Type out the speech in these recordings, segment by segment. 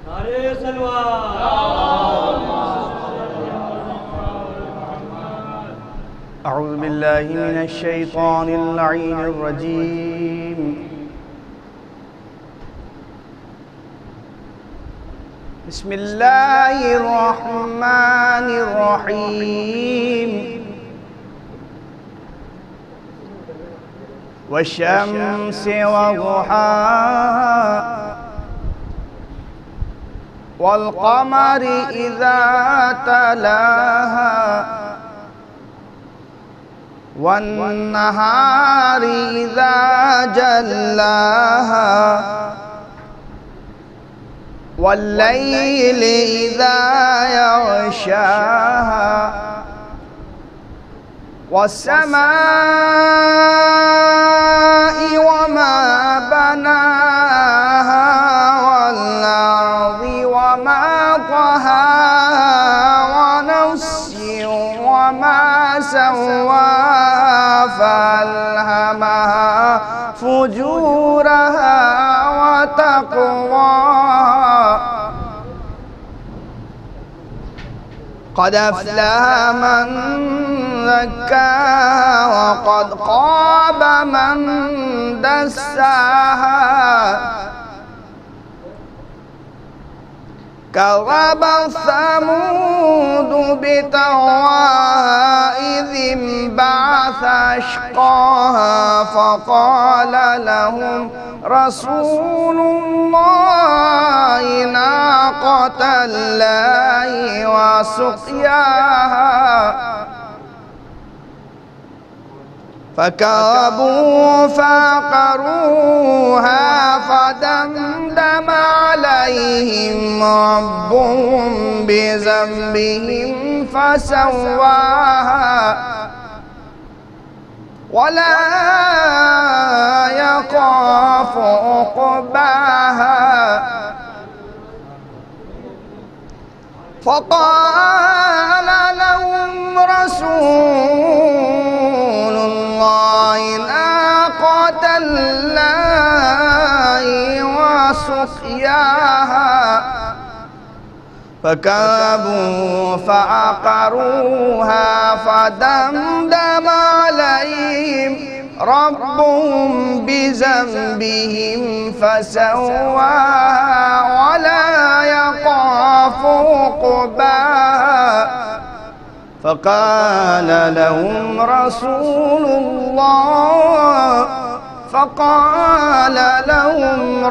نعرے سلوات. أعوذ بالله من الشيطان اللعين الرجيم. بسم الله الرحمن الرحيم. والشمس وضحاها والقمر إذا تلاها والنهار إذا جلاها والليل إذا يغشاها والسماء وما بناها والأرض وما طحاها ونفس وما سواها فألهمها فجورها وتقواها قد أفلح من زكاها وقد خاب من دساها كذب ثمود بطغواها إذ انبعث أشقاها فقال لهم رسول الله ناقة الله وسقياها فكذبوا فعقروها فدمدم عليهم ربهم بذنبهم فسواها ولا يخاف عقباها فقال لهم رسول الله ناقة الله وسقياها فكذبوا فعقروها فدمدم عليهم ربهم بذنبهم فسواها ولا يخاف عقباها فقال لهم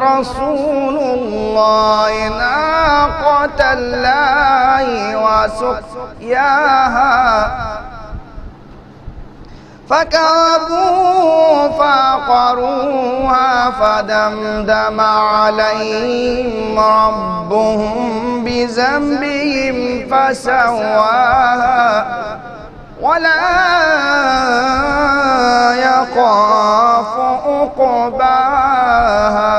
رسول الله ناقة الله وسقياها فكذبوا فعقروها فدمدم عليهم ربهم بذنبهم فسواها ولا يخاف عقباها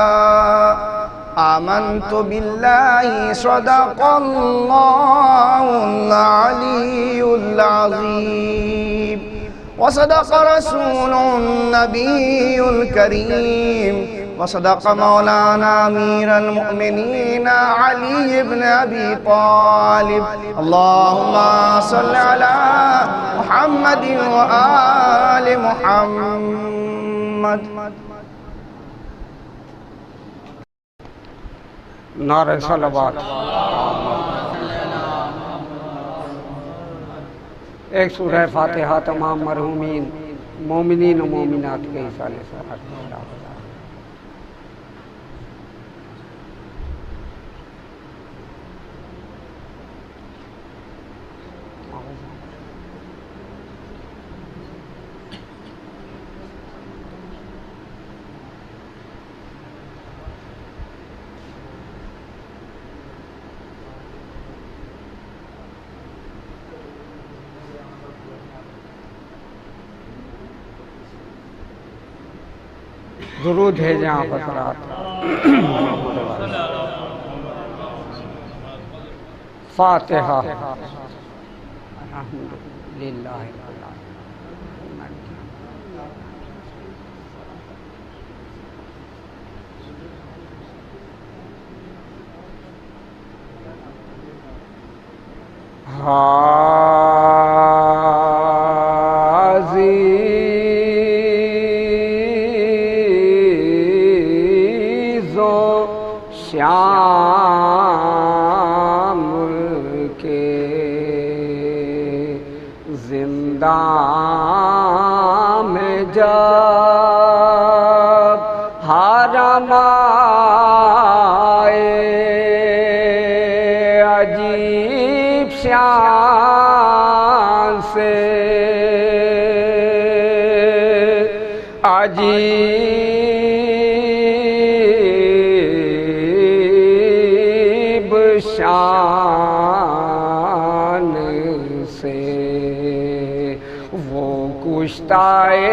آمنت بالله صدق الله العلي العظيم وصدق رسوله النبي الكريم وصدق مولانا أمير المؤمنين علي بن أبي طالب اللهم صل على محمد وآل محمد. نعرہ صلوات. ایک سورہ فاتحہ تمام مرحومین مومنین و مومنات کے حصہ لے ساتھ درود ہے جہاں بسرات فاتحہ. الحمدللہ عزیزوں شام کے زندان میں جب حرم آئے عجیب شان سے عجیب شان سے وہ کشتائے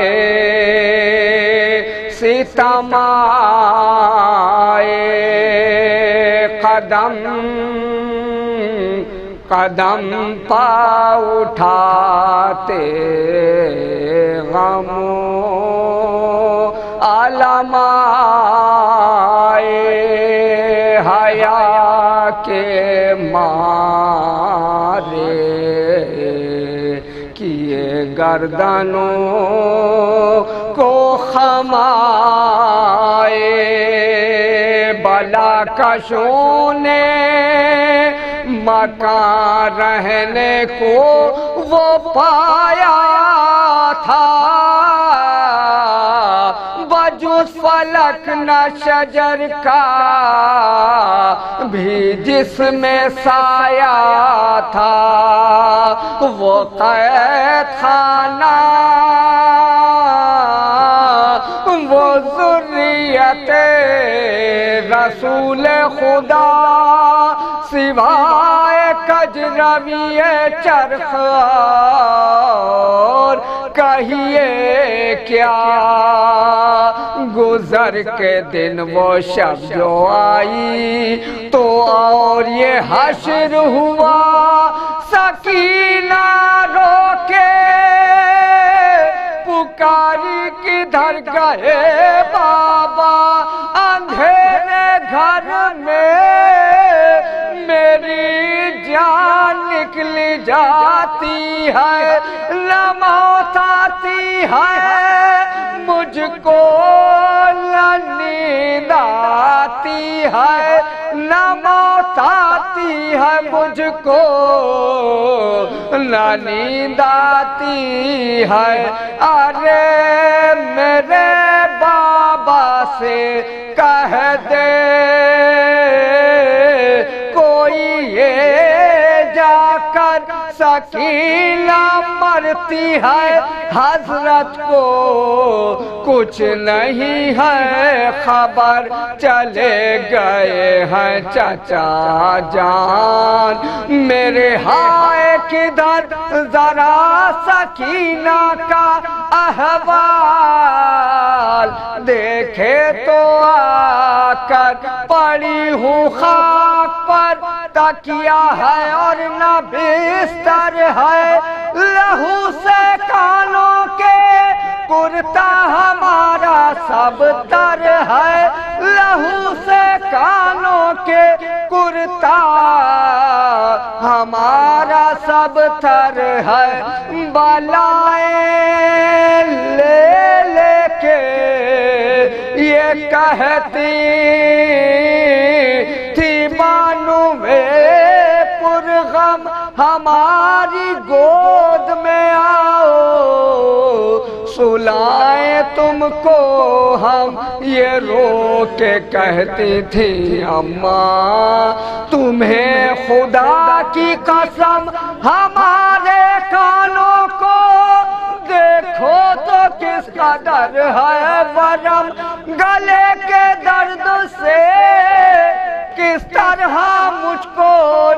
ستم آئے قدم قدم پا اٹھاتے غم عالم آئے حیا کے مارے کیے گردنوں کو خمائے بلا کشوں نے مکان رہنے کو وہ پایا تھا بجز فلک نہ شجر کا بھی جس میں سایہ تھا وہ قید خانہ وہ ذریت رسول خدا سوائے کجروی چرخ اور کہیے کیا گزر کے دن وہ شب جو آئی تو اور یہ حشر ہوا سکینہ رو کے پکاری کدھر گئے بابا اندھیرے گھر میں میری جان نکلی جاتی ہے نہ موت آتی ہے مجھ کو نہ نیند آتی ہے نہ موت آتی ہے مجھ کو نہ نیند آتی ہے ارے میرے بابا سے کہہ دے کوئی یہ جا کر سکینہ مرتی ہے حضرت کو کچھ نہیں ہے خبر چلے گئے ہیں چچا جان میرے ہائے کدھر ذرا سکینہ کا احوال دیکھے تو آ کر پڑی ہوں خاک پر تکیہ ہے اور نہ بستر ہے لہو سے کانوں کے کرتا ہمارا سب تر ہے لہو سے کانوں کے کرتا ہمارا سب تر ہے بالائیں لے لے کے یہ کہتی تھی بانو پرغم ہماری گود میں آؤ سلائیں تم کو ہم یہ رو کے کہتی تھی اماں تمہیں خدا کی قسم ہمارے کانوں کو دیکھو تو کس قدر ہے ورم گلے کے درد سے کس طرح مجھ کو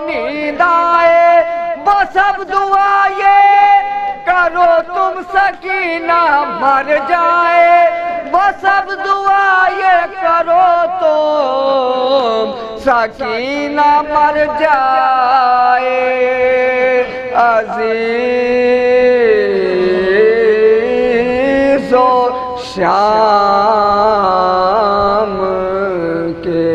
نیند آئے بس اب دعا یہ کرو تم سکینہ مر جائے بس اب دعا یہ کرو تم سکینہ مر جائے عزیز و شام کے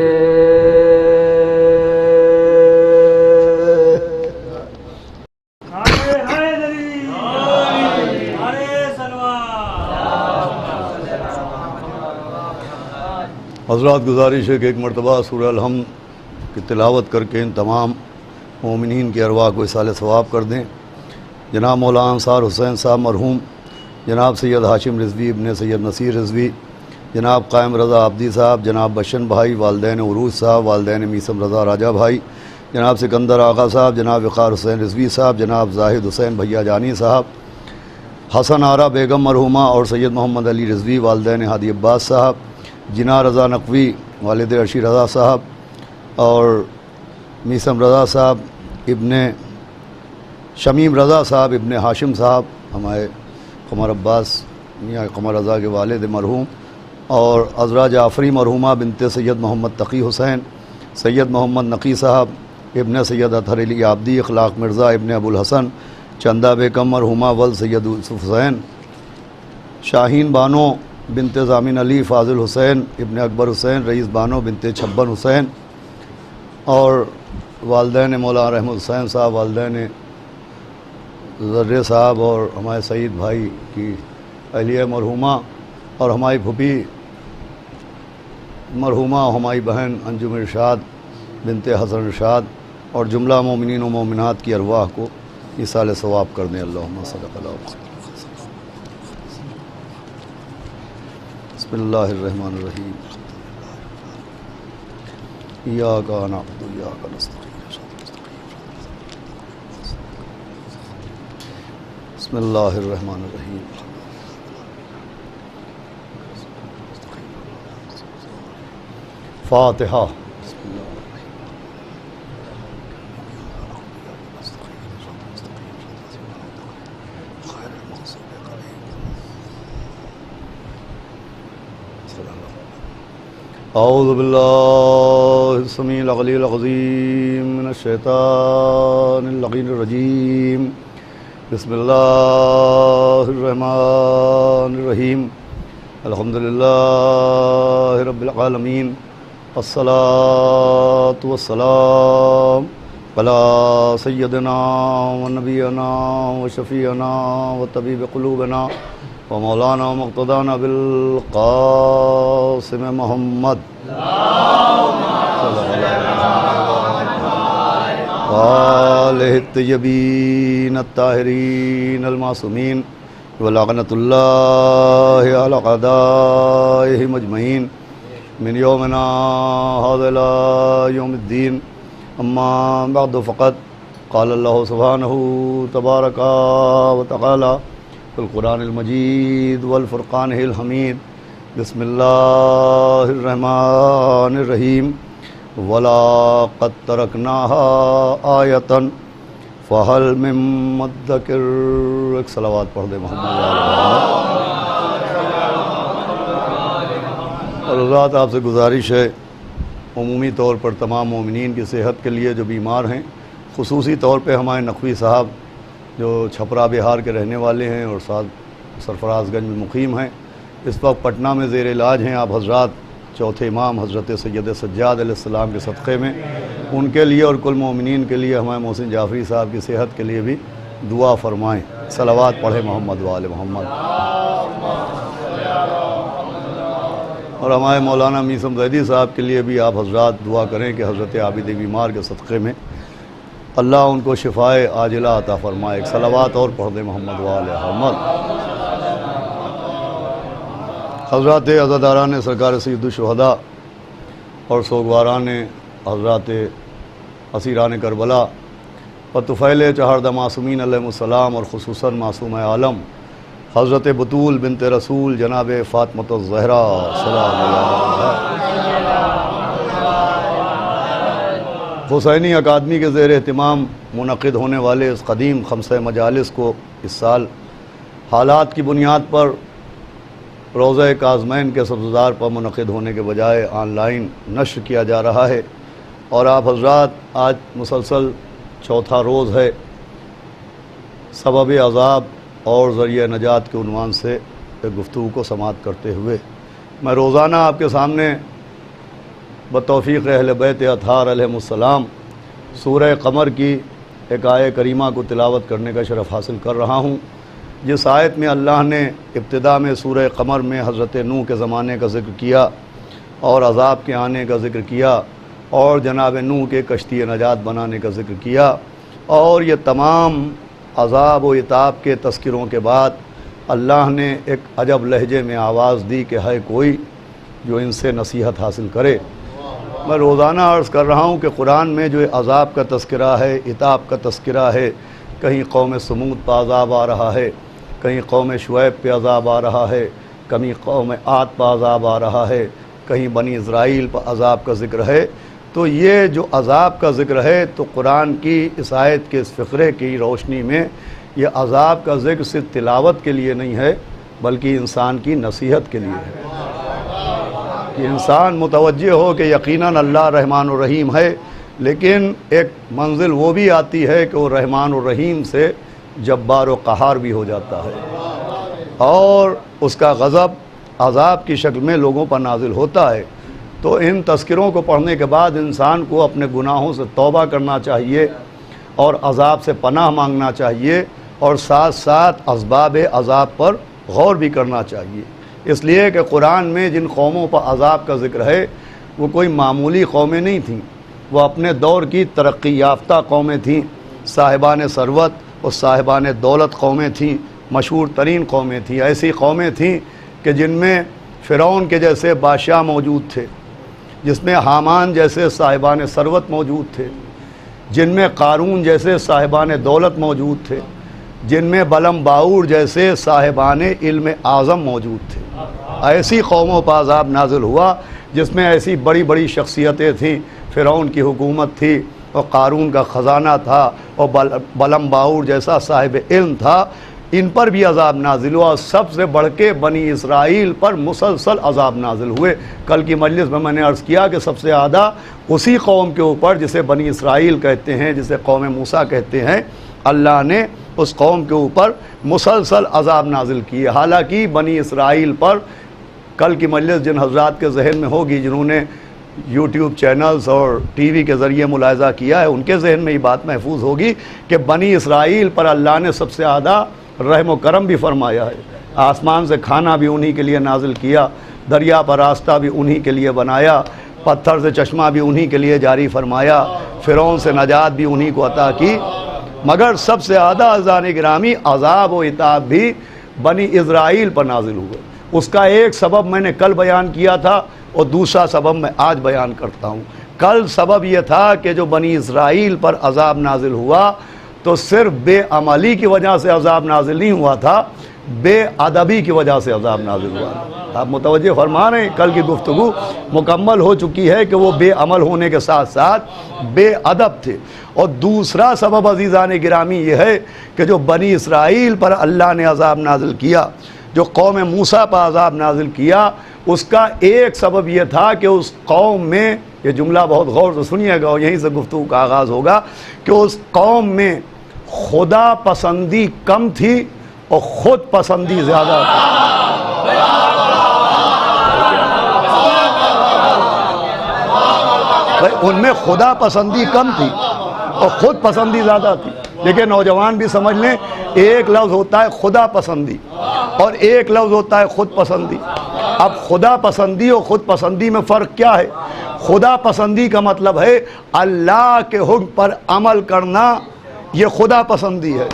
حضرات گزارش ہے کہ ایک مرتبہ سورہ الحمد کی تلاوت کر کے ان تمام مومنین کی ارواح کو اصال ثواب کر دیں۔ جناب مولانا انصار حسین صاحب مرحوم، جناب سید ہاشم رضوی ابن سید نصیر رضوی، جناب قائم رضا عبدی صاحب، جناب بشن بھائی، والدین عروج صاحب، والدین میثم رضا راجہ بھائی، جناب سکندر آغا صاحب، جناب وقار حسین رضوی صاحب، جناب زاہد حسین بھیا جانی صاحب، حسن آرا بیگم مرحومہ اور سید محمد علی رضوی، والدین ہادی عباس صاحب، جناح رضا نقوی، والد عرشی رضا صاحب، اور میثم رضا صاحب ابن شمیم رضا صاحب ابن ہاشم صاحب، ہمارے قمر عباس میاں قمر رضا کے والد مرحوم، اور عذرا جعفری مرحومہ بنت سید محمد تقی حسین، سید محمد نقی صاحب ابن سید اطہر علی عابدی، اخلاق مرزا ابن ابو الحسن، چندہ بیگم مرحومہ ول سید یوسف حسین، شاہین بانو بنت ضامن علی، فاضل حسین ابن اکبر حسین، رئیس بانو بنت چھبن حسین، اور والدین مولانا رحمت حسین صاحب، والدین ذرے صاحب، اور ہمارے سعید بھائی کی اہلیہ مرحومہ، اور ہماری پھوپھی مرحومہ، ہماری بہن انجم ارشاد بنت حسن ارشاد، اور جملہ مومنین و مومنات کی ارواح کو ایصال ثواب کر دیں۔ اللہم صلی اللہ علیہ وسلم۔ بسم اللہ الرحمن الرحیم۔ ایاک نعبد و ایاک نستعین۔ بسم اللہ الرحمن الرحیم۔ فاتحہ۔ اعوذ باللہ السمیع العلی العظیم من الشیطان اللعین الرجیم، بسم اللہ الرحمن الرحیم، الحمدللہ رب العالمین، الصلاة والسلام علی سیدنا و نبینا و شفیعنا و طبیب قلوبنا و مولانا و مقتدانا بالقاسم محمد وآلہ الطیبین الطاہرین المعصومین ولعنۃ اللہ علی اعدائہم اجمعین من یومنا ھذا الی یوم الدین، اما بعد فقط قال اللہ سبحانہ تبارک و تعالی فی القرآن المجید والفرقان الحمید، بسم اللہ الرحمن الرحیم، وَلَقَدْ تَرَكْنَاهَا آیَةً فَهَلْ مِن مُدَّکِرٍ۔ ایک صلوات پڑھ دے محمد اور حضرات آپ سے گزارش ہے عمومی طور پر تمام مومنین کی صحت کے لیے جو بیمار ہیں، خصوصی طور پہ ہمارے نقوی صاحب جو چھپرا بہار کے رہنے والے ہیں اور ساتھ سرفراز گنج میں مقیم ہیں، اس وقت پٹنہ میں زیر علاج ہیں۔ آپ حضرات چوتھے امام حضرت سید سجاد علیہ السلام کے صدقے میں ان کے لیے اور کل مومنین کے لیے ہمارے محسن جعفری صاحب کی صحت کے لیے بھی دعا فرمائیں۔ صلوات پڑھیں محمد وآل محمد۔ اور ہمارے مولانا میثم زیدی صاحب کے لیے بھی آپ حضرات دعا کریں کہ حضرت عابد بیمار کے صدقے میں اللہ ان کو شفائے عاجلہ عطا فرمائے۔ ایک صلوات اور پڑھ دیں محمد وآل محمد۔ حضرات عزاداران سرکار سید الشہداء اور سوگواران حضرات اسیران کربلا و طفیل چہاردہ معصومین علیہ السلام، اور خصوصاً معصوم عالم حضرت بطول بنت رسول جناب فاطمۃ الزہرا سلام اللہ حسینی اکادمی کے زیر اہتمام منعقد ہونے والے اس قدیم خمسہ مجالس کو اس سال حالات کی بنیاد پر روضہ کاظمین کے سبززار پر منعقد ہونے کے بجائے آن لائن نشر کیا جا رہا ہے، اور آپ حضرات آج مسلسل چوتھا روز ہے۔ سبب عذاب اور ذریعہ نجات کے عنوان سے ایک گفتگو کو سماعت کرتے ہوئے میں روزانہ آپ کے سامنے بتوفیق اہل بیت اطہار علیہم السلام سورہ قمر کی ایک آیہ کریمہ کو تلاوت کرنے کا شرف حاصل کر رہا ہوں، جس آیت میں اللہ نے ابتدا میں سورہ قمر میں حضرت نوح کے زمانے کا ذکر کیا، اور عذاب کے آنے کا ذکر کیا اور جناب نوح کے کشتی نجات بنانے کا ذکر کیا، اور یہ تمام عذاب و عتاب کے تذکروں کے بعد اللہ نے ایک عجب لہجے میں آواز دی کہ ہے کوئی جو ان سے نصیحت حاصل کرے۔ میں روزانہ عرض کر رہا ہوں کہ قرآن میں جو عذاب کا تذکرہ ہے، عتاب کا تذکرہ ہے، کہیں قوم سمود پہ عذاب آ رہا ہے، کہیں قوم شعیب پہ عذاب آ رہا ہے، کہیں قوم عاد پہ عذاب آ رہا ہے، کہیں بنی اسرائیل پہ عذاب کا ذکر ہے، تو یہ جو عذاب کا ذکر ہے تو قرآن کی اس آیت کے اس فقرے کی روشنی میں یہ عذاب کا ذکر صرف تلاوت کے لیے نہیں ہے بلکہ انسان کی نصیحت کے لیے ہے، کہ انسان متوجہ ہو کہ یقیناً اللہ رحمان الرحیم ہے، لیکن ایک منزل وہ بھی آتی ہے کہ وہ رحمان الرحیم سے جبار و قہار بھی ہو جاتا ہے، اور اس کا غضب عذاب کی شکل میں لوگوں پر نازل ہوتا ہے۔ تو ان تذکروں کو پڑھنے کے بعد انسان کو اپنے گناہوں سے توبہ کرنا چاہیے اور عذاب سے پناہ مانگنا چاہیے، اور ساتھ ساتھ اسباب عذاب پر غور بھی کرنا چاہیے، اس لیے کہ قرآن میں جن قوموں پر عذاب کا ذکر ہے وہ کوئی معمولی قومیں نہیں تھیں، وہ اپنے دور کی ترقی یافتہ قومیں تھیں، صاحبان ثروت اور صاحبان دولت قومیں تھیں، مشہور ترین قومیں تھیں، ایسی قومیں تھیں کہ جن میں فرعون کے جیسے بادشاہ موجود تھے، جس میں حامان جیسے صاحبان ثروت موجود تھے، جن میں قارون جیسے صاحبان دولت موجود تھے، جن میں بلم باور جیسے صاحبان علم اعظم موجود تھے۔ ایسی قوموں پر عذاب نازل ہوا جس میں ایسی بڑی بڑی شخصیتیں تھیں، فرعون کی حکومت تھی اور قارون کا خزانہ تھا اور بلم باور جیسا صاحب علم تھا، ان پر بھی عذاب نازل ہوا، اور سب سے بڑھ کے بنی اسرائیل پر مسلسل عذاب نازل ہوئے۔ کل کی مجلس میں نے عرض کیا کہ سب سے زیادہ اسی قوم کے اوپر جسے بنی اسرائیل کہتے ہیں، جسے قوم موسیٰ کہتے ہیں، اللہ نے اس قوم کے اوپر مسلسل عذاب نازل کیے۔ حالانکہ بنی اسرائیل پر کل کی مجلس جن حضرات کے ذہن میں ہوگی، جنہوں نے یوٹیوب چینلز اور ٹی وی کے ذریعے ملاحظہ کیا ہے، ان کے ذہن میں یہ بات محفوظ ہوگی کہ بنی اسرائیل پر اللہ نے سب سے زیادہ رحم و کرم بھی فرمایا ہے۔ آسمان سے کھانا بھی انہی کے لیے نازل کیا، دریا پر راستہ بھی انہی کے لیے بنایا، پتھر سے چشمہ بھی انہی کے لیے جاری فرمایا، فرعون سے نجات بھی انہی کو عطا کی۔ مگر سب سے زیادہ عزیزان گرامی عذاب و عتاب بھی بنی اسرائیل پر نازل ہوئے۔ اس کا ایک سبب میں نے کل بیان کیا تھا اور دوسرا سبب میں آج بیان کرتا ہوں۔ کل سبب یہ تھا کہ جو بنی اسرائیل پر عذاب نازل ہوا تو صرف بے عملی کی وجہ سے عذاب نازل نہیں ہوا تھا، بے ادبی کی وجہ سے عذاب نازل ہوا۔ آپ متوجہ فرما رہے ہیں، کل کی گفتگو مکمل ہو چکی ہے کہ وہ بے عمل ہونے کے ساتھ ساتھ بے ادب تھے۔ اور دوسرا سبب عزیزان گرامی یہ ہے کہ جو بنی اسرائیل پر اللہ نے عذاب نازل کیا، جو قوم موسیٰ پر عذاب نازل کیا، اس کا ایک سبب یہ تھا کہ اس قوم میں، یہ جملہ بہت غور سے سنیے گا اور یہیں سے گفتگو کا آغاز ہوگا، کہ اس قوم میں خدا پسندی کم تھی اور خود پسندی زیادہ تھی۔ ان میں خدا پسندی کم تھی اور خود پسندی زیادہ تھی۔ لیکن نوجوان بھی سمجھ لیں، ایک لفظ ہوتا ہے خدا پسندی اور ایک لفظ ہوتا ہے خود پسندی۔ اب خدا پسندی اور خود پسندی میں فرق کیا ہے؟ خدا پسندی کا مطلب ہے اللہ کے حکم پر عمل کرنا، یہ خدا پسندی ہے،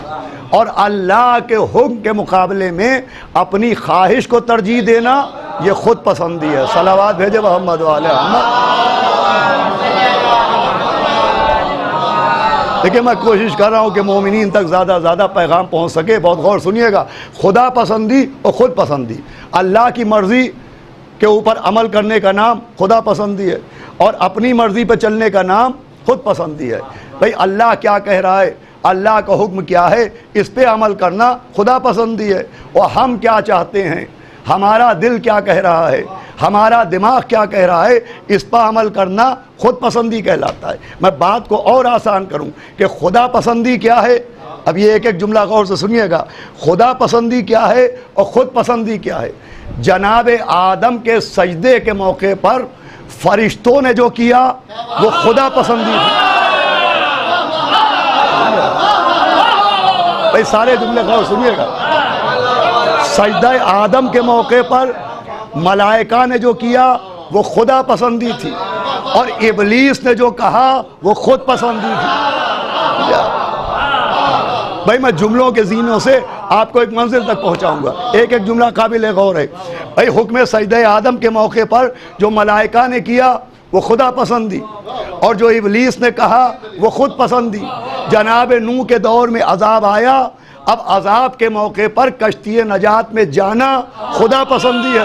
اور اللہ کے حکم کے مقابلے میں اپنی خواہش کو ترجیح دینا یہ خود پسندی ہے۔ صلوات بھیجے محمد وعلی محمد۔ لیکن میں کوشش کر رہا ہوں کہ مومنین تک زیادہ پیغام پہنچ سکے، بہت غور سنیے گا۔ خدا پسندی اور خود پسندی، اللہ کی مرضی کے اوپر عمل کرنے کا نام خدا پسندی ہے، اور اپنی مرضی پہ چلنے کا نام خود پسندی ہے۔ بھئی اللہ کیا کہہ رہا ہے، اللہ کا حکم کیا ہے، اس پہ عمل کرنا خدا پسندی ہے، اور ہم کیا چاہتے ہیں، ہمارا دل کیا کہہ رہا ہے، ہمارا دماغ کیا کہہ رہا ہے، اس پر عمل کرنا خود پسندی کہلاتا ہے۔ میں بات کو اور آسان کروں کہ خدا پسندی کیا ہے، اب یہ ایک ایک جملہ غور سے سنیے گا۔ خدا پسندی کیا ہے اور خود پسندی کیا ہے؟ جناب آدم کے سجدے کے موقع پر فرشتوں نے جو کیا وہ خدا پسندی تھی۔ بھائی سارے جملے غور سنیے گا۔ سجدہ آدم کے موقع پر ملائکہ نے جو کیا وہ خدا پسندی تھی، اور ابلیس نے جو کہا وہ خود پسندی تھی۔ بھائی میں جملوں کے زینوں سے آپ کو ایک منزل تک پہنچاؤں گا، ایک ایک جملہ قابل غور ہے۔ بھائی حکم سجدہ آدم کے موقع پر جو ملائکہ نے کیا وہ خدا پسندی، اور جو ابلیس نے کہا وہ خود پسندی۔ جناب نوح کے دور میں عذاب آیا، اب عذاب کے موقع پر کشتی نجات میں جانا خدا پسندی ہے۔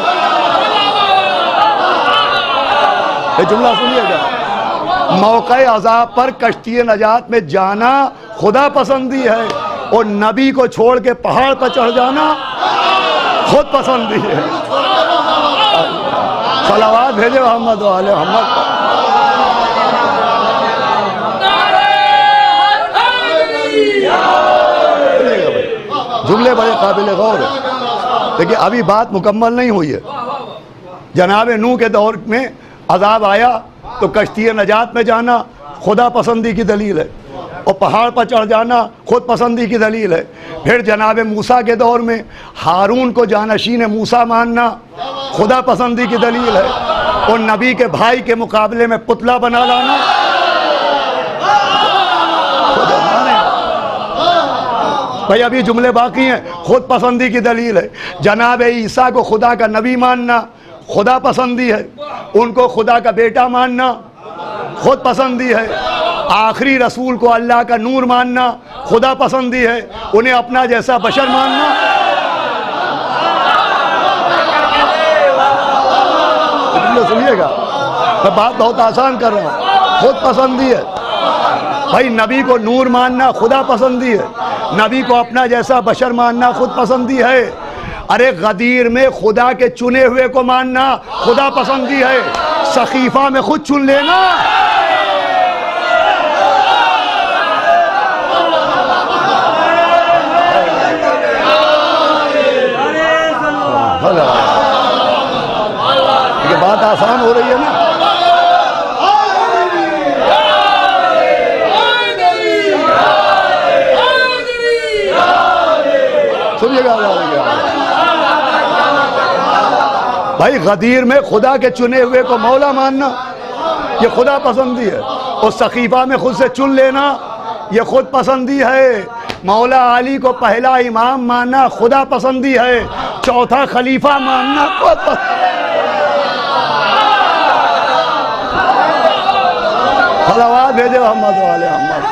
یہ جملہ سنیے گا، موقع عذاب پر کشتی نجات میں جانا خدا پسندی ہے، اور نبی کو چھوڑ کے پہاڑ پر چڑھ جانا خود پسندی ہے۔ صلوات بھیجے محمد و آل محمد۔ جملے بڑے قابل غور ہیں، لیکن ابھی بات مکمل نہیں ہوئی ہے۔ جناب نوح کے دور میں عذاب آیا تو کشتی نجات میں جانا خدا پسندی کی دلیل ہے، اور پہاڑ پر چڑھ جانا خود پسندی کی دلیل ہے۔ پھر جناب موسیٰ کے دور میں ہارون کو جانشین موسیٰ ماننا خدا پسندی کی دلیل ہے، اور نبی کے بھائی کے مقابلے میں پتلا بنا لانا بھائی ابھی جملے باقی ہیں، خود پسندی کی دلیل ہے۔ جناب عیسیٰ کو خدا کا نبی ماننا خدا پسندی ہے، ان کو خدا کا بیٹا ماننا خود پسندی ہے۔ آخری رسول کو اللہ کا نور ماننا خدا پسندی ہے، انہیں اپنا جیسا بشر ماننا سنیے گا، میں بات بہت آسان کر رہا ہوں، خود پسندی ہے۔ بھائی نبی کو نور ماننا خدا پسندی ہے، نبی کو اپنا جیسا بشر ماننا خود پسندی ہے۔ ارے غدیر میں خدا کے چنے ہوئے کو ماننا خدا پسندی ہے، سقیفہ میں خود چن لینا یہ بات آسان ہو رہی ہے نا۔ سنیے گا بھائی، غدیر میں خدا کے چنے ہوئے کو مولا ماننا یہ خدا پسندی ہے، اور سقیفہ میں خود سے چن لینا یہ خود پسندی ہے۔ مولا علی کو پہلا امام ماننا خدا پسندی ہے، چوتھا خلیفہ ماننا خود پسندی۔ صلوات بھیجے محمد و آل محمد۔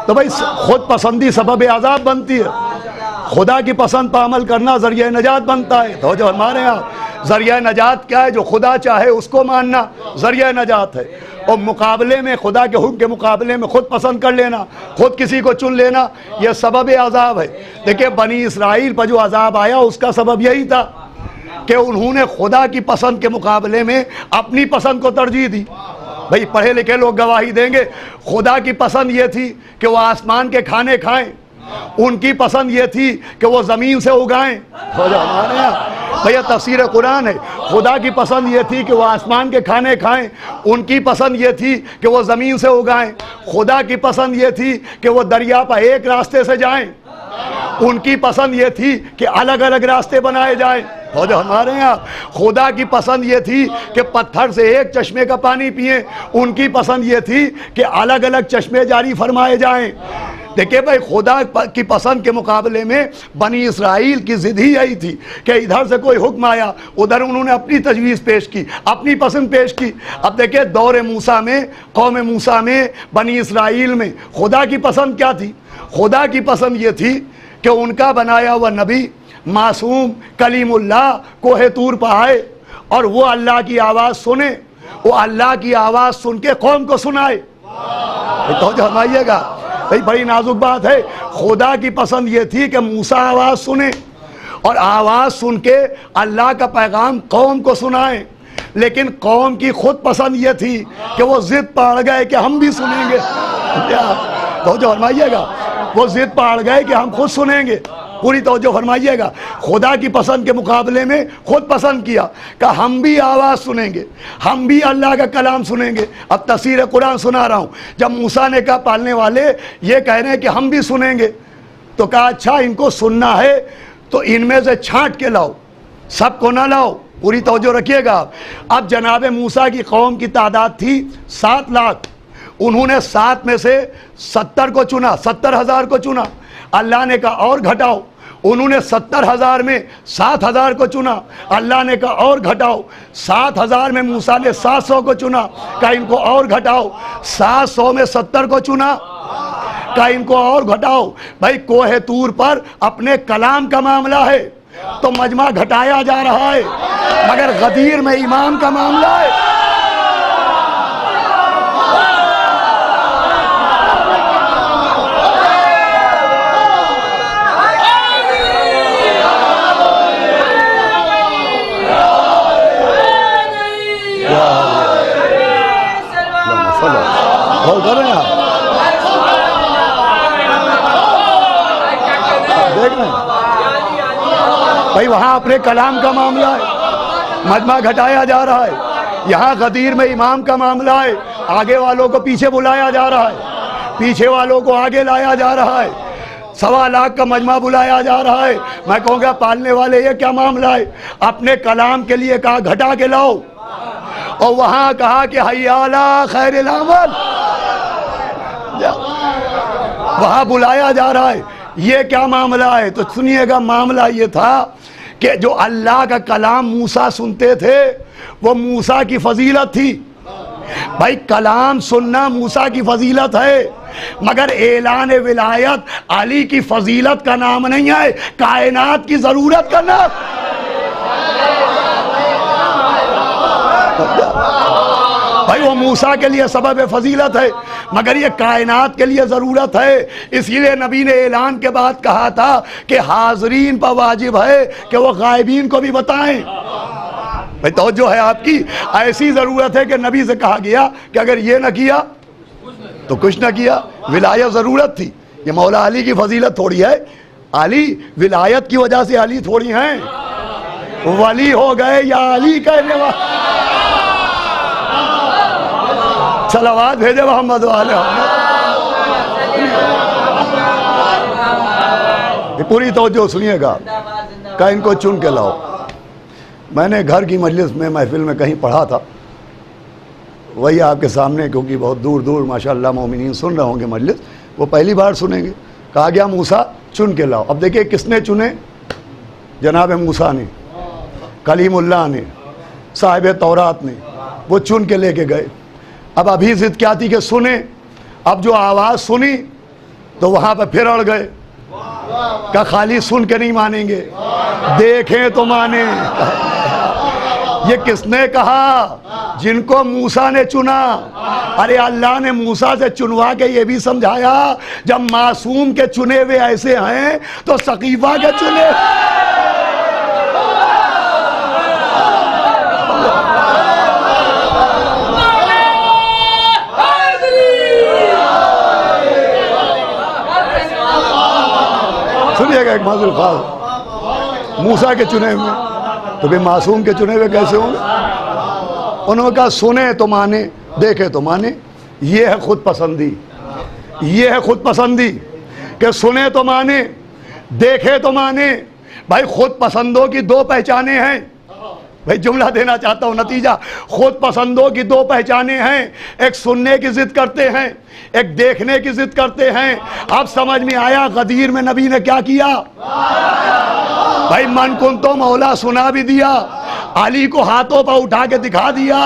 تو بھائی خود پسندی سبب عذاب بنتی ہے، خدا کی پسند پر عمل کرنا ذریعہ نجات بنتا ہے۔ تو جو ہمارے یہاں ذریعہ نجات کیا ہے؟ جو خدا چاہے اس کو ماننا ذریعہ نجات ہے، اور مقابلے میں خدا کے حکم کے مقابلے میں خود پسند کر لینا، خود کسی کو چن لینا، یہ سبب عذاب ہے۔ دیکھیں بنی اسرائیل پر جو عذاب آیا اس کا سبب یہی تھا کہ انہوں نے خدا کی پسند کے مقابلے میں اپنی پسند کو ترجیح دی۔ بھئی پڑھے لکھے لوگ گواہی دیں گے، خدا کی پسند یہ تھی کہ وہ آسمان کے کھانے کھائیں، ان کی پسند یہ تھی کہ وہ زمین سے اگائیں۔ ہمارے یہاں بھیا تفسیر قرآن ہے، خدا کی پسند یہ تھی کہ وہ آسمان کے کھانے کھائیں، ان کی پسند یہ تھی کہ وہ زمین سے اگائیں۔ خدا کی پسند یہ تھی کہ وہ دریا پر ایک راستے سے جائیں، ان کی پسند یہ تھی کہ الگ الگ راستے بنائے جائیں۔ اور جو ہمارے یہاں خدا کی پسند یہ تھی کہ پتھر سے ایک چشمے کا پانی پئیں، ان کی پسند یہ تھی کہ الگ الگ چشمے جاری فرمائے جائیں۔ دیکھیں بھائی خدا کی پسند کے مقابلے میں بنی اسرائیل کی ضد ہی یہی تھی کہ ادھر سے کوئی حکم آیا ادھر انہوں نے اپنی تجویز پیش کی، اپنی پسند پیش کی۔ اب دیکھیں دور موسیٰ میں، قوم موسیٰ میں، بنی اسرائیل میں خدا کی پسند کیا تھی؟ خدا کی پسند یہ تھی کہ ان کا بنایا ہوا نبی معصوم کلیم اللہ کوہ طور پر آئے اور وہ اللہ کی آواز سنے، وہ اللہ کی آواز سن کے قوم کو سنائے۔ تو ہمائیے گا بھئی بڑی نازک بات ہے، خدا کی پسند یہ تھی کہ موسیٰ آواز سنے اور آواز سن کے اللہ کا پیغام قوم کو سنائیں، لیکن قوم کی خود پسند یہ تھی کہ وہ ضد پاڑ گئے کہ ہم بھی سنیں گے۔ تو جو فرمائیے گا وہ ضد پاڑ گئے کہ ہم خود سنیں گے۔ پوری توجہ فرمائیے گا. خدا کی پسند کے مقابلے میں خود پسند کیا کہ ہم بھی آواز سنیں گے, ہم بھی اللہ کا کلام سنیں گے. اب تفسیر قرآن سنا رہا ہوں. جب موسیٰ نے کہا پالنے والے یہ کہہ رہے ہیں کہ ہم بھی سنیں گے, تو کہا اچھا ان کو سننا ہے تو ان میں سے چھانٹ کے لاؤ, سب کو نہ لاؤ. پوری توجہ رکھیے گا. اب جناب موسیٰ کی قوم کی تعداد تھی 7 لاکھ. انہوں نے 7 میں سے 70 کو چنا, 70,000 کو چنا. اللہ نے کہا اور گھٹاؤ. انہوں نے 70,000 میں 7,000 کو چنا. اللہ نے کہا اور گھٹاؤ. 7,000 میں موسیٰ نے 700 کو چنا, کہا ان کو اور گھٹاؤ. 700 میں 70 کو چنا, کہا ان کو اور گھٹاؤ. بھائی کوہ طور پر اپنے کلام کا معاملہ ہے تو مجمع گھٹایا جا رہا ہے, مگر غدیر میں امام کا معاملہ ہے. بھائی وہاں اپنے کلام کا معاملہ ہے, مجمع گھٹایا جا رہا ہے. یہاں غدیر میں امام کا معاملہ ہے, آگے والوں کو پیچھے بلایا جا رہا ہے, پیچھے والوں کو آگے لایا جا رہا ہے. 1.25 لاکھ کا مجمع بلایا جا رہا ہے. میں کہوں گا پالنے والے یہ کیا معاملہ ہے؟ اپنے کلام کے لیے کہا گھٹا کے لاؤ, اور وہاں کہا کہ حی علی خیر العمل, وہاں بلایا جا رہا ہے. یہ کیا معاملہ ہے؟ تو سنیے گا, معاملہ یہ تھا کہ جو اللہ کا کلام موسیٰ سنتے تھے وہ موسیٰ کی فضیلت تھی. بھائی کلام سننا موسیٰ کی فضیلت ہے, مگر اعلان ولایت علی کی فضیلت کا نام نہیں ہے, کائنات کی ضرورت کا نام. بھائی وہ موسیٰ کے لیے سبب فضیلت ہے, مگر یہ کائنات کے لیے ضرورت ہے. اسی لیے نبی نے اعلان کے بعد کہا تھا کہ حاضرین پر واجب ہے کہ وہ غائبین کو بھی بتائیں. بھائی توجہ ہے آپ کی, ایسی ضرورت ہے کہ نبی سے کہا گیا کہ اگر یہ نہ کیا تو کچھ نہ کیا. ولایت ضرورت تھی, یہ مولا علی کی فضیلت تھوڑی ہے. علی ولایت کی وجہ سے علی تھوڑی ہیں, ولی ہو گئے یا علی کہنے والے. صلوات بھیجے محمد والے. پوری توجہ سنیے گا, کہ ان کو چن کے لاؤ. میں نے گھر کی مجلس میں محفل میں کہیں پڑھا تھا, وہی آپ کے سامنے, کیونکہ بہت دور دور ماشاءاللہ مومنین سن رہے ہوں گے مجلس, وہ پہلی بار سنیں گے. کہا گیا موسیٰ چن کے لاؤ. اب دیکھیں کس نے چنے؟ جناب موسیٰ نے, کلیم اللہ نے, صاحب تورات نے, وہ چن کے لے کے گئے. اب ابھی ضد کیا تھی کہ سنیں. اب جو آواز سنی تو وہاں پہ پھر اڑ گئے, کہ خالی سن کے نہیں مانیں گے, دیکھیں تو مانیں. یہ کس نے کہا؟ جن کو موسیٰ نے چنا. ارے اللہ نے موسیٰ سے چنوا کے یہ بھی سمجھایا جب معصوم کے چنے ہوئے ایسے ہیں تو سقیفہ کے چنے. سنیے گا ایک معذور خاص, موسیٰ کے چنے ہوئے تو بھی معصوم کے چنے ہوئے کیسے ہوں گے؟ انہوں نے کہا سنیں تو مانے, دیکھیں تو مانے. یہ ہے خود پسندی, یہ ہے خود پسندی کہ سنیں تو مانے, دیکھیں تو مانے. بھائی خود پسندوں کی 2 پہچانیں ہیں. بھائی جملہ دینا چاہتا ہوں, نتیجہ خود پسندوں کی 2 پہچانیں ہیں. ایک سننے کی ضد کرتے ہیں, ایک دیکھنے کی ضد کرتے ہیں. اب سمجھ میں آیا غدیر میں نبی نے کیا کیا؟ بھائی من کن تو مولا سنا بھی دیا, علی کو ہاتھوں پر اٹھا کے دکھا دیا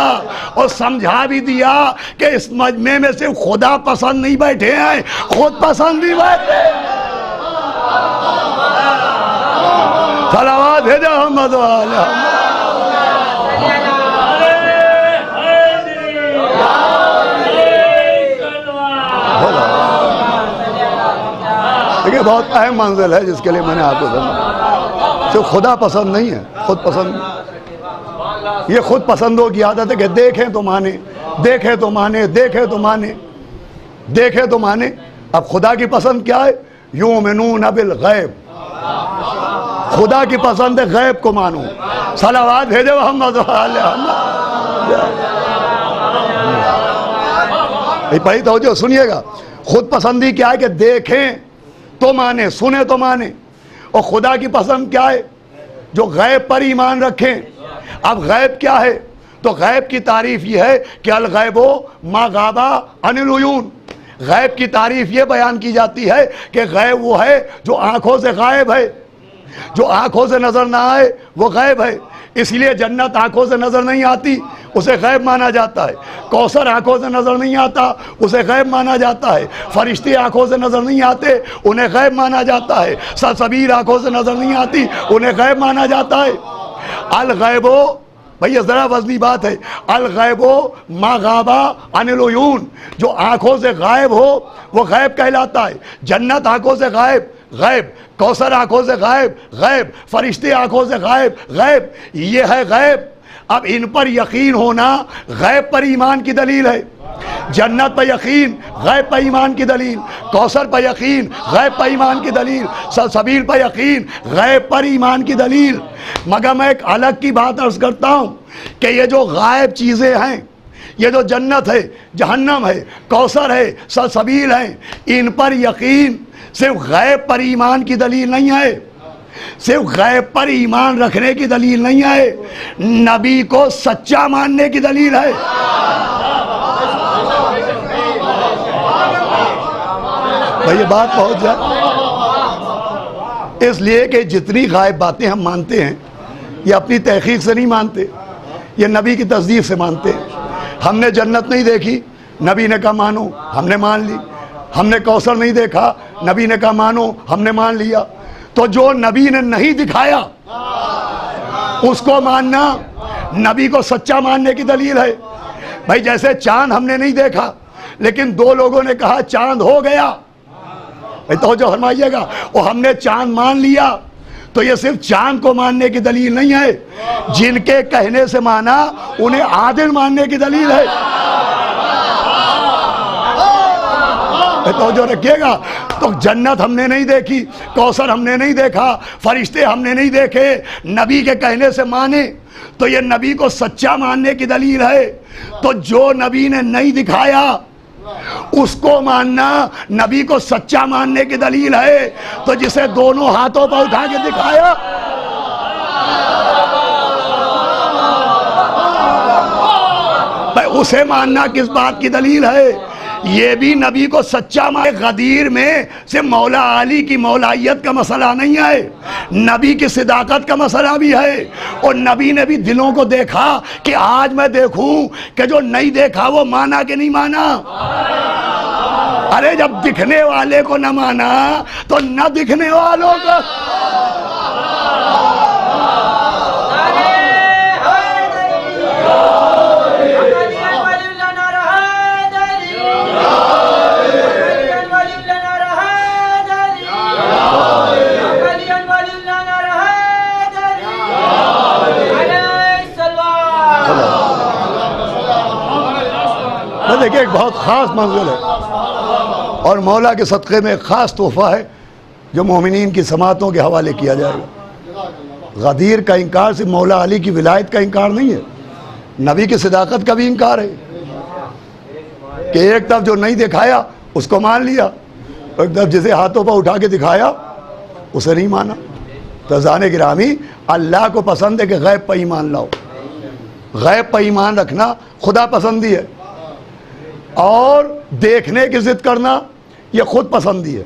اور سمجھا بھی دیا کہ اس مجمع میں صرف خدا پسند نہیں بیٹھے ہیں, خود پسند بھی بیٹھے. صلوات بھیجو محمد والے. دیکھیں بہت اہم منزل ہے جس کے لیے میں نے آپ کو سمجھا. جو خدا پسند نہیں ہے, خود پسند. یہ خود پسندوں کی عادت ہے کہ دیکھیں تو مانے, دیکھیں تو مانے, دیکھیں تو مانے, دیکھیں تو مانے. اب خدا کی پسند کیا ہے؟ یؤمنون بالغیب, خدا کی پسند ہے غیب کو مانو. صلوات بھیجے محمد بھائی توجہ سنیے گا. خود پسندی کیا ہے کہ دیکھیں تو مانے, سنیں تو مانے. اور خدا کی پسند کیا ہے؟ جو غیب پر ایمان رکھیں. اب غیب کیا ہے؟ تو غیب کی تعریف یہ ہے کہ الغیب ما غاب عن العیون. غیب کی تعریف یہ بیان کی جاتی ہے کہ غیب وہ ہے جو آنکھوں سے غائب ہے, جو آنکھوں سے نظر نہ آئے وہ غیب ہے. اس لیے جنت آنکھوں سے نظر نہیں آتی, اسے غیب مانا جاتا ہے. کوثر آنکھوں سے نظر نہیں آتا, اسے غیب مانا جاتا ہے. فرشتے آنکھوں سے نظر نہیں آتے, انہیں غیب مانا جاتا ہے. سلسبیل آنکھوں سے نظر نہیں آتی, انہیں غیب مانا جاتا ہے. الغیب بھئی یہ ذرا وزنی بات ہے. الغیب ما غاب عن العیون, جو آنکھوں سے غائب ہو وہ غیب کہلاتا ہے. جنت آنکھوں سے غائب, غیب. کوثر آنکھوں سے غائب, غیب. فرشتے آنکھوں سے غائب, غیب. یہ ہے غیب. اب ان پر یقین ہونا غیب پر ایمان کی دلیل ہے. جنت پر یقین غیب پر ایمان کی دلیل, کوثر پر یقین غیب پر ایمان کی دلیل, سلسبیل پر یقین غیب پر ایمان کی دلیل. مگر میں ایک الگ کی بات عرض کرتا ہوں کہ یہ جو غائب چیزیں ہیں, یہ جو جنت ہے, جہنم ہے, کوثر ہے, سلسبیل ہیں, ان پر یقین صرف غیب پر ایمان کی دلیل نہیں ہے, صرف غیب پر ایمان رکھنے کی دلیل نہیں ہے, نبی کو سچا ماننے کی دلیل ہے. بھئی یہ بات پہنچ جائے. اس لیے کہ جتنی غائب باتیں ہم مانتے ہیں یہ اپنی تحقیق سے نہیں مانتے, یہ نبی کی تصدیق سے مانتے ہیں. ہم نے جنت نہیں دیکھی, نبی نے کہا مانو, ہم نے مان لی. ہم نے کوثر نہیں دیکھا, نبی نے کہا مانو, ہم نے مان لیا. تو جو نبی نے نہیں دکھایا اس کو ماننا نبی کو سچا ماننے کی دلیل ہے. بھائی جیسے چاند ہم نے نہیں دیکھا لیکن دو لوگوں نے کہا چاند ہو گیا, توجہ فرمائیے گا, اور ہم نے چاند مان لیا, تو یہ صرف چاند کو ماننے کی دلیل نہیں ہے, جن کے کہنے سے مانا انہیں عادل ماننے کی دلیل ہے. توجہ رکھیے گا. تو جنت ہم نے نہیں دیکھی, کوثر ہم نے نہیں دیکھا, فرشتے ہم نے نہیں دیکھے, نبی کے کہنے سے مانے تو یہ نبی کو سچا ماننے کی دلیل ہے. تو جو نبی نے نہیں دکھایا اس کو ماننا نبی کو سچا ماننے کی دلیل ہے. تو جسے دونوں ہاتھوں پر اٹھا کے دکھایا اسے ماننا کس بات کی دلیل ہے؟ یہ بھی نبی کو سچا مان. غدیر میں صرف مولا علی کی مولائیت کا مسئلہ نہیں ہے, نبی کی صداقت کا مسئلہ بھی ہے. اور نبی نے بھی دلوں کو دیکھا کہ آج میں دیکھوں کہ جو نہیں دیکھا وہ مانا کہ نہیں مانا. ارے جب دکھنے والے کو نہ مانا تو نہ دکھنے والوں کو. دیکھیں ایک بہت خاص منزل ہے اور مولا کے صدقے میں ایک خاص تحفہ ہے جو مومنین کی سماعتوں کے حوالے کیا جائے گا. غدیر کا انکار صرف مولا علی کی ولایت کا انکار نہیں ہے, نبی کی صداقت کا بھی انکار ہے کہ ایک طرف جو نہیں دکھایا اس کو مان لیا, ایک طرف جسے ہاتھوں پر اٹھا کے دکھایا اسے نہیں مانا. تو زانے گرامی, اللہ کو پسند ہے کہ غیب پر ایمان لاؤ. غیب پر ایمان رکھنا خدا پسندی ہے, اور دیکھنے کی ضد کرنا یہ خود پسندی ہے.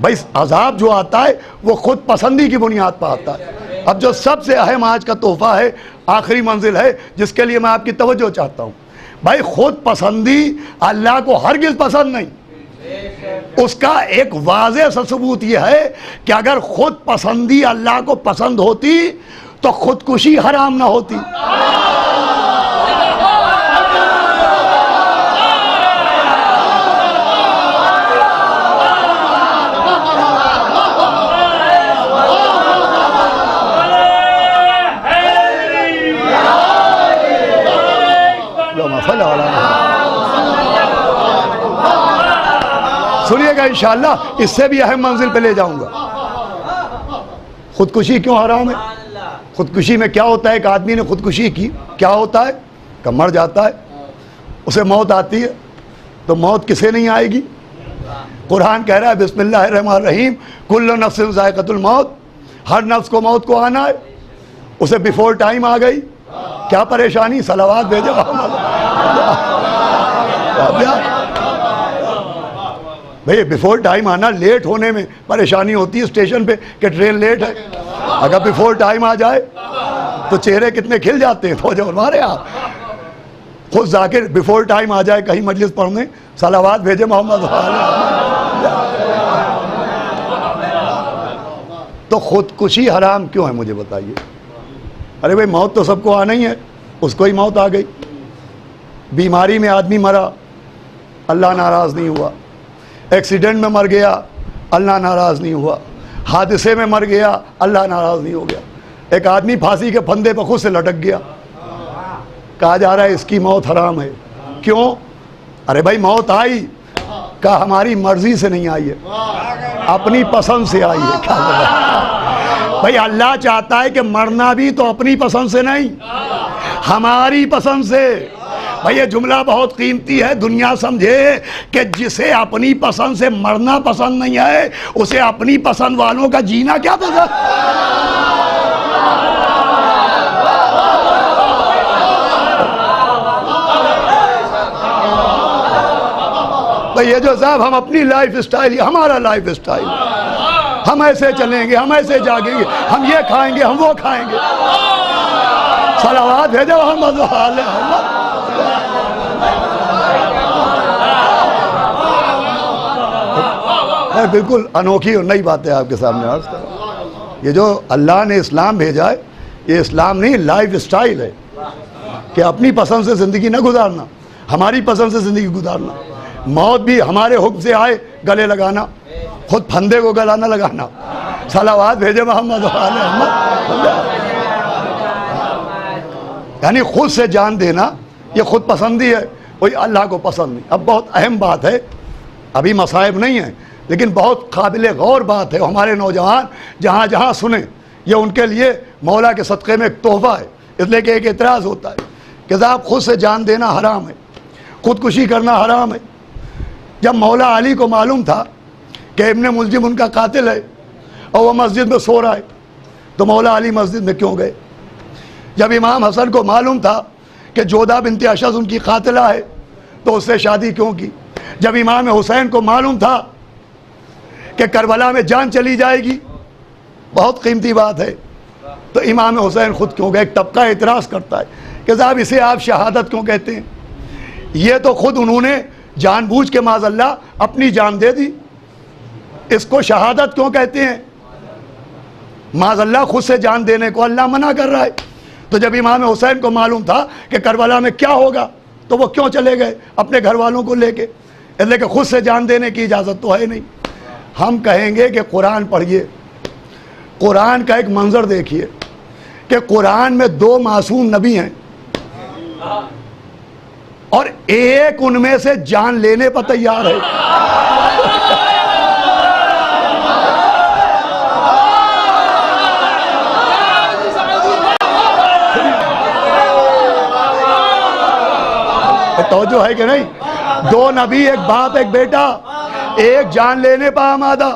بھائی عذاب جو آتا ہے وہ خود پسندی کی بنیاد پر آتا ہے. اب جو سب سے اہم آج کا تحفہ ہے, آخری منزل ہے جس کے لیے میں آپ کی توجہ چاہتا ہوں. بھائی خود پسندی اللہ کو ہرگز پسند نہیں. اس کا ایک واضح سا ثبوت یہ ہے کہ اگر خود پسندی اللہ کو پسند ہوتی تو خودکشی حرام نہ ہوتی. سنیے گا انشاءاللہ اس سے بھی اہم منزل پہ لے جاؤں گا. خودکشی کیوں حرام ہے؟ خودکشی میں کیا ہوتا ہے؟ ایک آدمی نے خودکشی کی، کیا ہوتا ہے کہ مر جاتا ہے، اسے موت آتی ہے، تو موت کسے نہیں آئے گی؟ قرآن کہہ رہا ہے بسم اللہ الرحمن الرحیم کل نفس ذائقۃ الموت، ہر نفس کو موت کو آنا ہے، اسے بیفور ٹائم آ گئی، کیا پریشانی؟ صلوات بھیجے بھئی بیفور ٹائم آنا، لیٹ ہونے میں پریشانی ہوتی ہے اسٹیشن پہ کہ ٹرین لیٹ ہے، اگر بیفور ٹائم آ جائے تو چہرے کتنے کھل جاتے ہیں، توجہ ہمارے آپ خود ذاکر بیفور ٹائم آ جائے کہیں مجلس پڑھنے، صلوات بھیجے محمد۔ تو خودکشی حرام کیوں ہے مجھے بتائیے؟ ارے بھئی موت تو سب کو آنا ہی ہے، اس کو ہی موت آ گئی، بیماری میں آدمی مرا اللہ ناراض نہیں ہوا، ایکسیڈنٹ میں مر گیا اللہ ناراض نہیں ہوا، حادثے میں مر گیا اللہ ناراض نہیں ہو گیا، ایک آدمی پھانسی کے پھندے پر خود سے لٹک گیا، کہا جا رہا ہے اس کی موت حرام ہے، کیوں؟ ارے بھائی موت آئی، کہا ہماری مرضی سے نہیں آئی ہے، اپنی پسند سے آئی ہے، کیا بھائی اللہ چاہتا ہے کہ مرنا بھی تو اپنی پسند سے نہیں، ہماری پسند سے۔ بھائی یہ جملہ بہت قیمتی ہے، دنیا سمجھے کہ جسے اپنی پسند سے مرنا پسند نہیں ہے اسے اپنی پسند والوں کا جینا کیا پسند؟ بھئی یہ جو صاحب ہم اپنی لائف اسٹائل، یہ ہمارا لائف اسٹائل، ہم ایسے چلیں گے، ہم ایسے جاگیں گے، ہم یہ کھائیں گے، ہم وہ کھائیں گے، صلوات بھیجو محمد وآل محمد۔ بالکل انوکھی اور نئی بات ہے آپ کے سامنے عرض کر رہا ہوں، یہ جو اللہ نے اسلام بھیجا ہے یہ اسلام نہیں، لائف اسٹائل ہے کہ اپنی پسند سے زندگی نہ گزارنا، ہماری پسند سے زندگی گزارنا، موت بھی ہمارے حکم سے آئے گلے لگانا، خود پھندے کو گلا نہ لگانا، صلوات بھیجے محمد وآل محمد۔ یعنی خود سے جان دینا یہ خود پسندی ہے، کوئی اللہ کو پسند نہیں۔ اب بہت اہم بات ہے، ابھی مصائب نہیں ہیں لیکن بہت قابل غور بات ہے، ہمارے نوجوان جہاں جہاں سنیں، یہ ان کے لیے مولا کے صدقے میں ایک تحفہ ہے، اس لیے کہ ایک اعتراض ہوتا ہے کہ صاحب خود سے جان دینا حرام ہے، خودکشی کرنا حرام ہے۔ جب مولا علی کو معلوم تھا کہ ابن ملجم ان کا قاتل ہے اور وہ مسجد میں سو رہا ہے تو مولا علی مسجد میں کیوں گئے؟ جب امام حسن کو معلوم تھا کہ جودہ بنت اشعث ان کی قاتلہ ہے تو اس سے شادی کیوں کی؟ جب امام حسین کو معلوم تھا کہ کربلا میں جان چلی جائے گی، بہت قیمتی بات ہے، تو امام حسین خود کیوں گئے؟ ایک طبقہ اعتراض کرتا ہے کہ صاحب اسے آپ شہادت کیوں کہتے ہیں؟ یہ تو خود انہوں نے جان بوجھ کے معاذ اللہ اپنی جان دے دی، اس کو شہادت کیوں کہتے ہیں؟ معاذ اللہ خود سے جان دینے کو اللہ منع کر رہا ہے۔ تو جب امام حسین کو معلوم تھا کہ کربلا میں کیا ہوگا تو وہ کیوں چلے گئے اپنے گھر والوں کو لے کے؟ اس لیے کہ خود سے جان دینے کی اجازت تو ہے نہیں۔ ہم کہیں گے کہ قرآن پڑھیے، قرآن کا ایک منظر دیکھیے کہ قرآن میں 2 معصوم نبی ہیں اور ایک ان میں سے جان لینے پر تیار ہے۔ توجہ ہے کہ نہیں؟ 2 نبی، ایک باپ ایک بیٹا، ایک جان لینے پر آمادہ،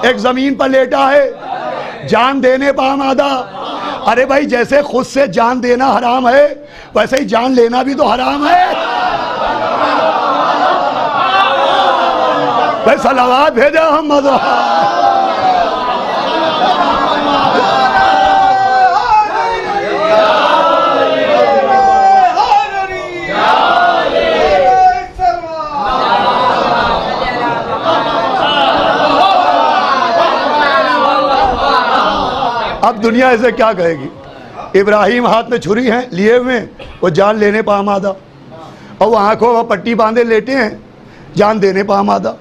ایک زمین پر لیٹا ہے جان دینے پر آمادہ۔ ارے بھائی جیسے خود سے جان دینا حرام ہے ویسے ہی جان لینا بھی تو حرام ہے۔ بھائی صلوات بھیجا محمد۔ اب دنیا اسے کیا کہے گی؟ ابراہیم ہاتھ میں چھری ہیں لیے ہوئے، وہ جان لینے پہ آمادہ، اور وہ آنکھوں میں پٹی باندھے لیٹے ہیں جان دینے پہ آمادہ۔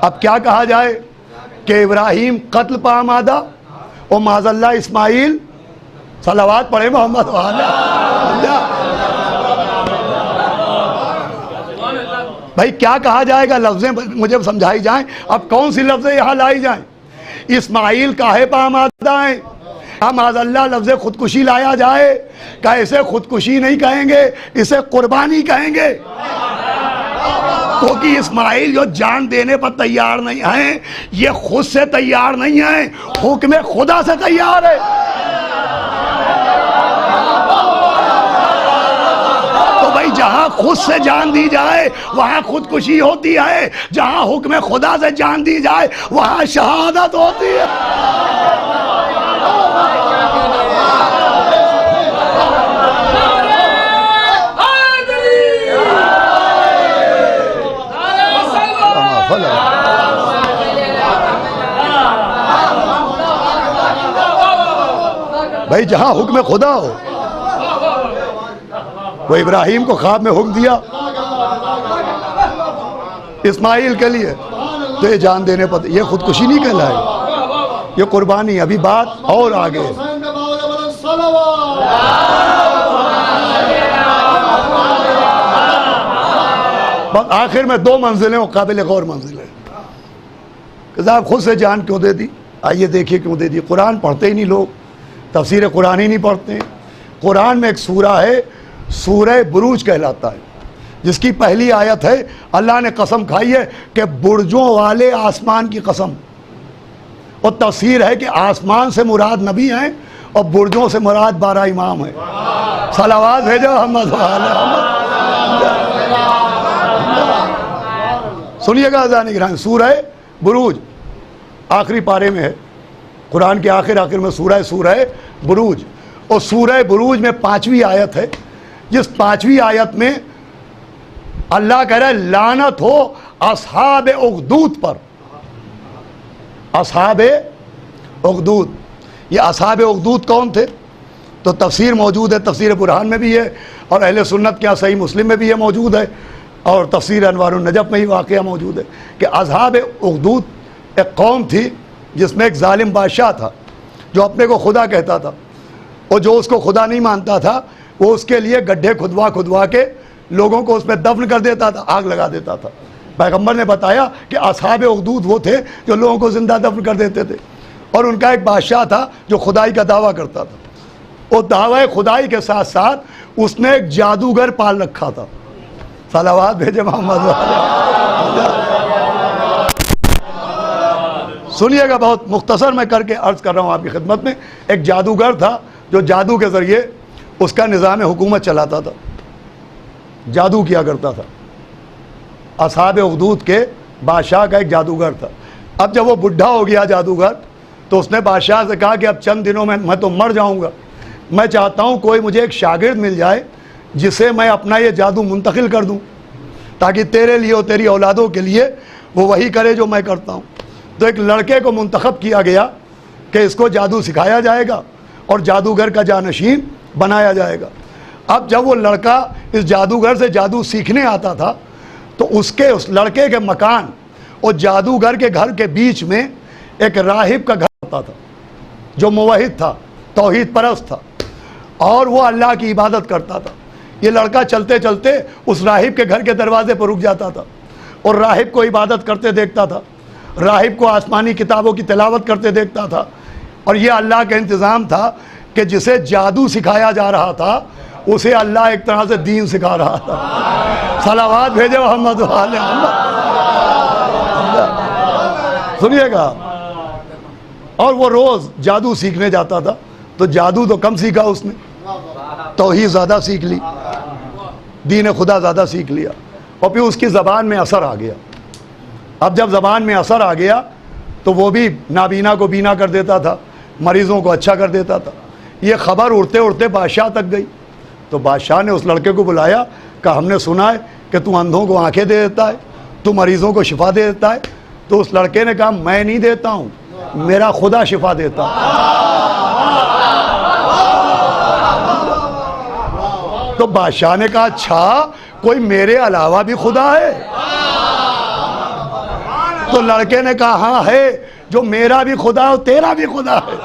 اب کیا کہا جائے کہ ابراہیم قتل پہ آمادہ اور معاذ اللہ اسماعیل، صلوات پڑھے محمد والا۔ بھائی کیا کہا جائے گا؟ لفظیں مجھے سمجھائی جائیں، اب کون سی لفظیں یہاں لائی جائیں؟ اسماعیل کاہے پہ آمادہ بتائیں. معاذ اللہ لفظ خودکشی لایا جائے کہ اسے خودکشی نہیں کہیں گے، اسے قربانی کہیں گے، کیونکہ اسماعیل جو جان دینے پر تیار نہیں ہیں، یہ خود سے تیار نہیں ہیں، حکم خدا سے تیار ہے. تو بھائی جہاں خود سے جان دی جائے وہاں خودکشی ہوتی ہے، جہاں حکم خدا سے جان دی جائے وہاں شہادت ہوتی ہے. بھائی جہاں حکم خدا ہو، وہ ابراہیم کو خواب میں حکم دیا اسماعیل کے لیے، تو یہ جان دینے پر یہ خودکشی نہیں کہلائے، یہ قربانی. ابھی بات اور آگے. بس آخر میں 2 منزلیں اور قابل غور منزلیں کہ صاحب خود سے جان کیوں دے دی. آئیے دیکھیے کیوں دے دی. قرآن پڑھتے ہی نہیں لوگ، تفسیر قرآن ہی نہیں پڑھتے. قرآن میں ایک سورہ ہے، سورہ بروج کہلاتا ہے، جس کی پہلی آیت ہے اللہ نے قسم کھائی ہے کہ برجوں والے آسمان کی قسم. اور تفسیر ہے کہ آسمان سے مراد نبی ہیں اور برجوں سے مراد 12 امام ہیں. صلوات بھیجو محمد سنیے گا اذان گرامی. سورہ بروج آخری پارے میں ہے، قرآن کے آخر میں سورہ بروج. اور سورہ بروج میں 5ویں آیت ہے، جس 5ویں آیت میں اللہ کہہ رہا ہے لعنت ہو اصحاب اخدود پر. اصحاب اخدود، یہ اصحاب اخدود کون تھے؟ تو تفسیر موجود ہے، تفسیر برہان میں بھی ہے، اور اہل سنت کے صحیح مسلم میں بھی یہ موجود ہے، اور تفسیر انوار النجف میں ہی واقعہ موجود ہے کہ اصحاب اخدود ایک قوم تھی جس میں ایک ظالم بادشاہ تھا جو اپنے کو خدا کہتا تھا، اور جو اس کو خدا نہیں مانتا تھا وہ اس کے لیے گڈھے کھدوا کے لوگوں کو اس میں دفن کر دیتا تھا، آگ لگا دیتا تھا. پیغمبر نے بتایا کہ اصحاب اخدود وہ تھے جو لوگوں کو زندہ دفن کر دیتے تھے. اور ان کا ایک بادشاہ تھا جو خدائی کا دعویٰ کرتا تھا، اور دعوی خدائی کے ساتھ ساتھ اس نے ایک جادوگر پال رکھا تھا. صلوات بھیجے محمد. سنیے گا، بہت مختصر میں کر کے عرض کر رہا ہوں آپ کی خدمت میں. ایک جادوگر تھا جو جادو کے ذریعے اس کا نظام حکومت چلاتا تھا، جادو کیا کرتا تھا. اصحاب اخدود کے بادشاہ کا ایک جادوگر تھا. اب جب وہ بڈھا ہو گیا جادوگر، تو اس نے بادشاہ سے کہا کہ اب چند دنوں میں تو مر جاؤں گا، میں چاہتا ہوں کوئی مجھے ایک شاگرد مل جائے جسے میں اپنا یہ جادو منتقل کر دوں، تاکہ تیرے لیے اور تیری اولادوں کے لیے وہ وہی کرے جو میں کرتا ہوں. تو ایک لڑکے کو منتخب کیا گیا کہ اس کو جادو سکھایا جائے گا اور جادوگر کا جانشین بنایا جائے گا. اب جب وہ لڑکا اس جادوگر سے جادو سیکھنے آتا تھا تو اس لڑکے کے مکان اور جادوگر کے گھر کے بیچ میں ایک راہب کا گھر ہوتا تھا جو موحد تھا، توحید پرست تھا، اور وہ اللہ کی عبادت کرتا تھا. یہ لڑکا چلتے چلتے اس راہب کے گھر کے دروازے پر رک جاتا تھا اور راہب کو عبادت کرتے دیکھتا تھا، راہب کو آسمانی کتابوں کی تلاوت کرتے دیکھتا تھا. اور یہ اللہ کا انتظام تھا کہ جسے جادو سکھایا جا رہا تھا اسے اللہ ایک طرح سے دین سکھا رہا تھا. صلوات بھیجے محمد. سنیے گا. اور وہ روز جادو سیکھنے جاتا تھا، تو جادو تو کم سیکھا اس نے، توحید زیادہ سیکھ لی، دین خدا زیادہ سیکھ لیا، اور پھر اس کی زبان میں اثر آ گیا. اب جب زبان میں اثر آ گیا تو وہ بھی نابینا کو بینا کر دیتا تھا، مریضوں کو اچھا کر دیتا تھا. یہ خبر اڑتے اڑتے بادشاہ تک گئی. تو بادشاہ نے اس لڑکے کو بلایا کہ ہم نے سنا ہے کہ تو اندھوں کو آنکھیں دے دیتا ہے، تو مریضوں کو شفا دے دیتا ہے. تو اس لڑکے نے کہا میں نہیں دیتا ہوں، میرا خدا شفا دیتا. تو بادشاہ نے کہا اچھا کوئی میرے علاوہ بھی خدا ہے؟ تو لڑکے نے کہا ہاں ہے، جو میرا بھی خدا ہے اور تیرا بھی خدا ہے.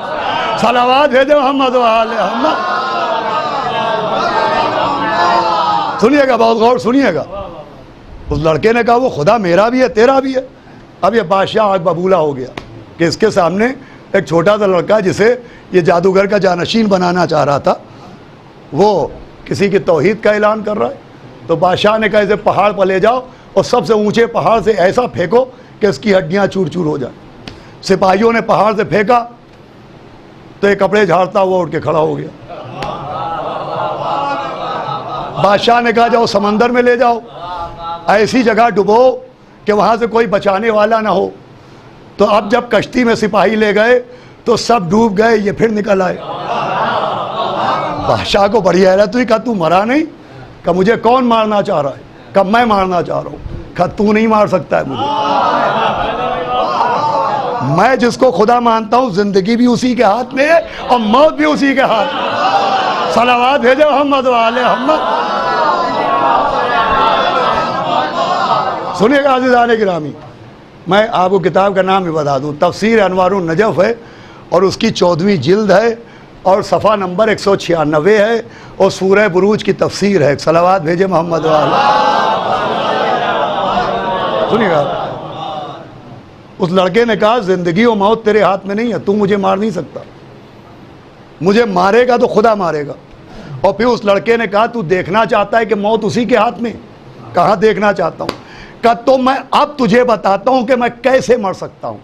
صلوات بھیجو محمد و آل محمد. سنیے گا، بہت غور سنیے گا. اس لڑکے نے کہا وہ خدا میرا بھی ہے تیرا بھی ہے. اب یہ بادشاہ آگ ببولا ہو گیا کہ اس کے سامنے ایک چھوٹا سا لڑکا جسے یہ جادوگر کا جانشین بنانا چاہ رہا تھا، وہ کسی کی توحید کا اعلان کر رہا ہے، تو بادشاہ نے کہا اسے پہاڑ پر لے جاؤ اور سب سے اونچے پہاڑ سے ایسا پھینکو کہ اس کی ہڈیاں چور چور ہو جائیں۔ سپاہیوں نے پہاڑ سے پھینکا تو ایک کپڑے جھاڑتا ہوا اٹھ کے کھڑا ہو گیا۔ بادشاہ نے کہا جاؤ سمندر میں لے جاؤ، ایسی جگہ ڈبو کہ وہاں سے کوئی بچانے والا نہ ہو۔ تو اب جب کشتی میں سپاہی لے گئے تو سب ڈوب گئے، یہ پھر نکل آئے۔ بادشاہ کو بڑی حیرت ہوئی، کہا تو مرا نہیں؟ کہا مجھے کون مارنا چاہ رہا ہے؟ کہا میں مارنا چاہ رہا ہوں۔ کہا تو نہیں مار سکتا ہے مجھے، میں جس کو خدا مانتا ہوں زندگی بھی اسی کے ہاتھ میں ہے اور موت بھی اسی کے ہاتھ میں۔ صلوات بھیجو محمد والے محمد۔ سنیے گا عزیزان گرامی، میں آپ کو کتاب کا نام بھی بتا دوں، تفسیر انوار النجف ہے اور اس کی 14ویں جلد ہے اور صفحہ نمبر 196 ہے اور سورہ بروج کی تفسیر ہے۔ صلوات بھیجے محمد والے۔ سنیے گا، اس لڑکے نے کہا زندگی و موت تیرے ہاتھ میں نہیں ہے، تو مجھے مار نہیں سکتا، مجھے مارے گا تو خدا مارے گا۔ اور پھر اس لڑکے نے کہا تو دیکھنا چاہتا ہے کہ موت اسی کے ہاتھ میں؟ کہاں دیکھنا چاہتا ہوں؟ کہا تو میں اب تجھے بتاتا ہوں کہ میں کیسے مر سکتا ہوں۔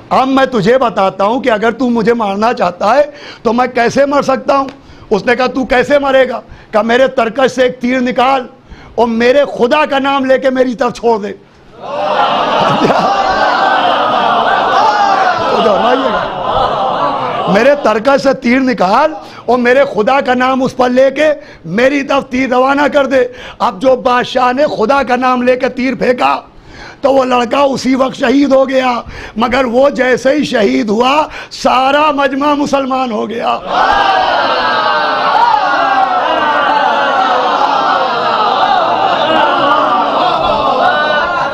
اب میں تجھے بتاتا ہوں کہ اگر تو مجھے مارنا چاہتا ہے تو میں کیسے مر سکتا ہوں۔ اس نے کہا تو کیسے مرے گا؟ کہا میرے ترکش سے ایک تیر نکال اور میرے خدا کا نام لے کے میری طرف چھوڑ دے۔ میرے ترکش سے تیر نکال اور میرے خدا کا نام اس پر لے کے میری طرف تیر روانہ کر دے۔ اب جو بادشاہ نے خدا کا نام لے کے تیر پھینکا تو وہ لڑکا اسی وقت شہید ہو گیا، مگر وہ جیسے ہی شہید ہوا سارا مجمع مسلمان ہو گیا۔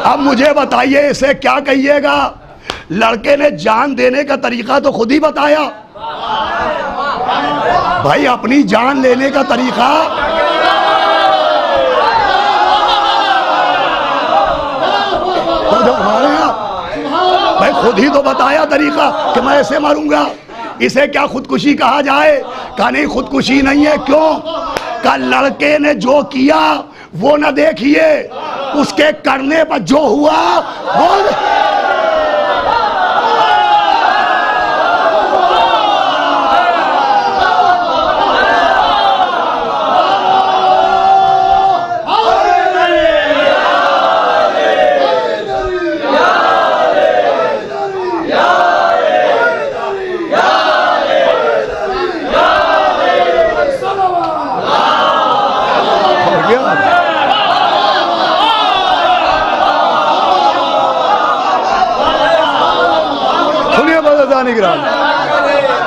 اب مجھے بتائیے اسے کیا کہیے گا؟ لڑکے نے جان دینے کا طریقہ تو خود ہی بتایا۔ بھائی اپنی جان لینے کا طریقہ بھائی خود ہی تو بتایا طریقہ کہ میں ایسے مروں گا۔ اسے کیا خودکشی کہا جائے؟ کہا نہیں خودکشی نہیں ہے۔ کیوں؟ کہ لڑکے نے جو کیا وہ نہ دیکھیے، اس کے کرنے پر جو ہوا وہ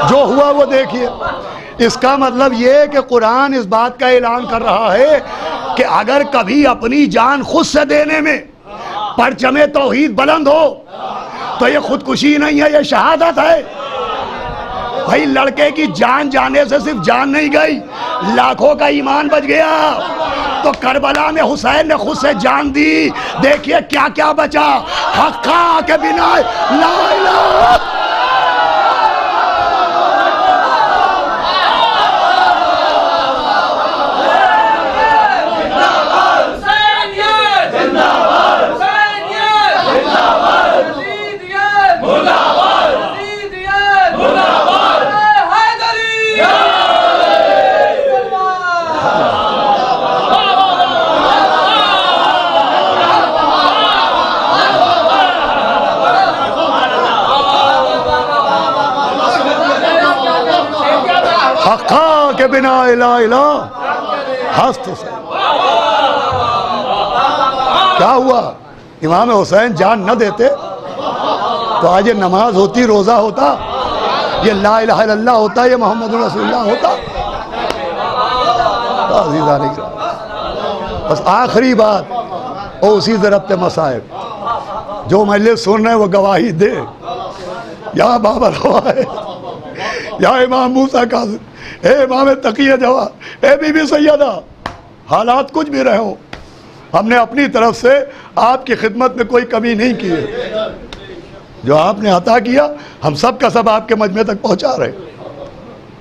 جو ہوا وہ دیکھیے۔ اس کا مطلب یہ کہ قرآن اس بات کا اعلان کر رہا ہے کہ اگر کبھی اپنی جان خود سے دینے میں پرچم توحید بلند ہو تو یہ خودکشی نہیں ہے، یہ شہادت ہے۔ بھائی لڑکے کی جان جانے سے صرف جان نہیں گئی، لاکھوں کا ایمان بچ گیا۔ تو کربلا میں حسین نے خود سے جان دی، دیکھیے کیا کیا بچا۔ حقا کے بنا لا الہ حقا کے بنا الہ الہ ہست حسین۔ کیا ہوا؟ امام حسین جان نہ دیتے تو آج یہ نماز ہوتی، روزہ ہوتا، یہ لا الہ الا اللہ ہوتا، یہ محمد رسول اللہ ہوتا۔ عزیزان اکرام، بس آخری بات اور اسی ضربت مصائب جو مجلس سن رہے وہ گواہی دے۔ یا بابا روائے، یا امام موسیٰ کاظم، اے امام تقی جواد، اے بی بی سیدہ، حالات کچھ بھی رہے ہوں، ہم نے اپنی طرف سے آپ کی خدمت میں کوئی کمی نہیں کی ہے۔ جو آپ نے عطا کیا ہم سب کا سب آپ کے مجمع تک پہنچا رہے ہیں،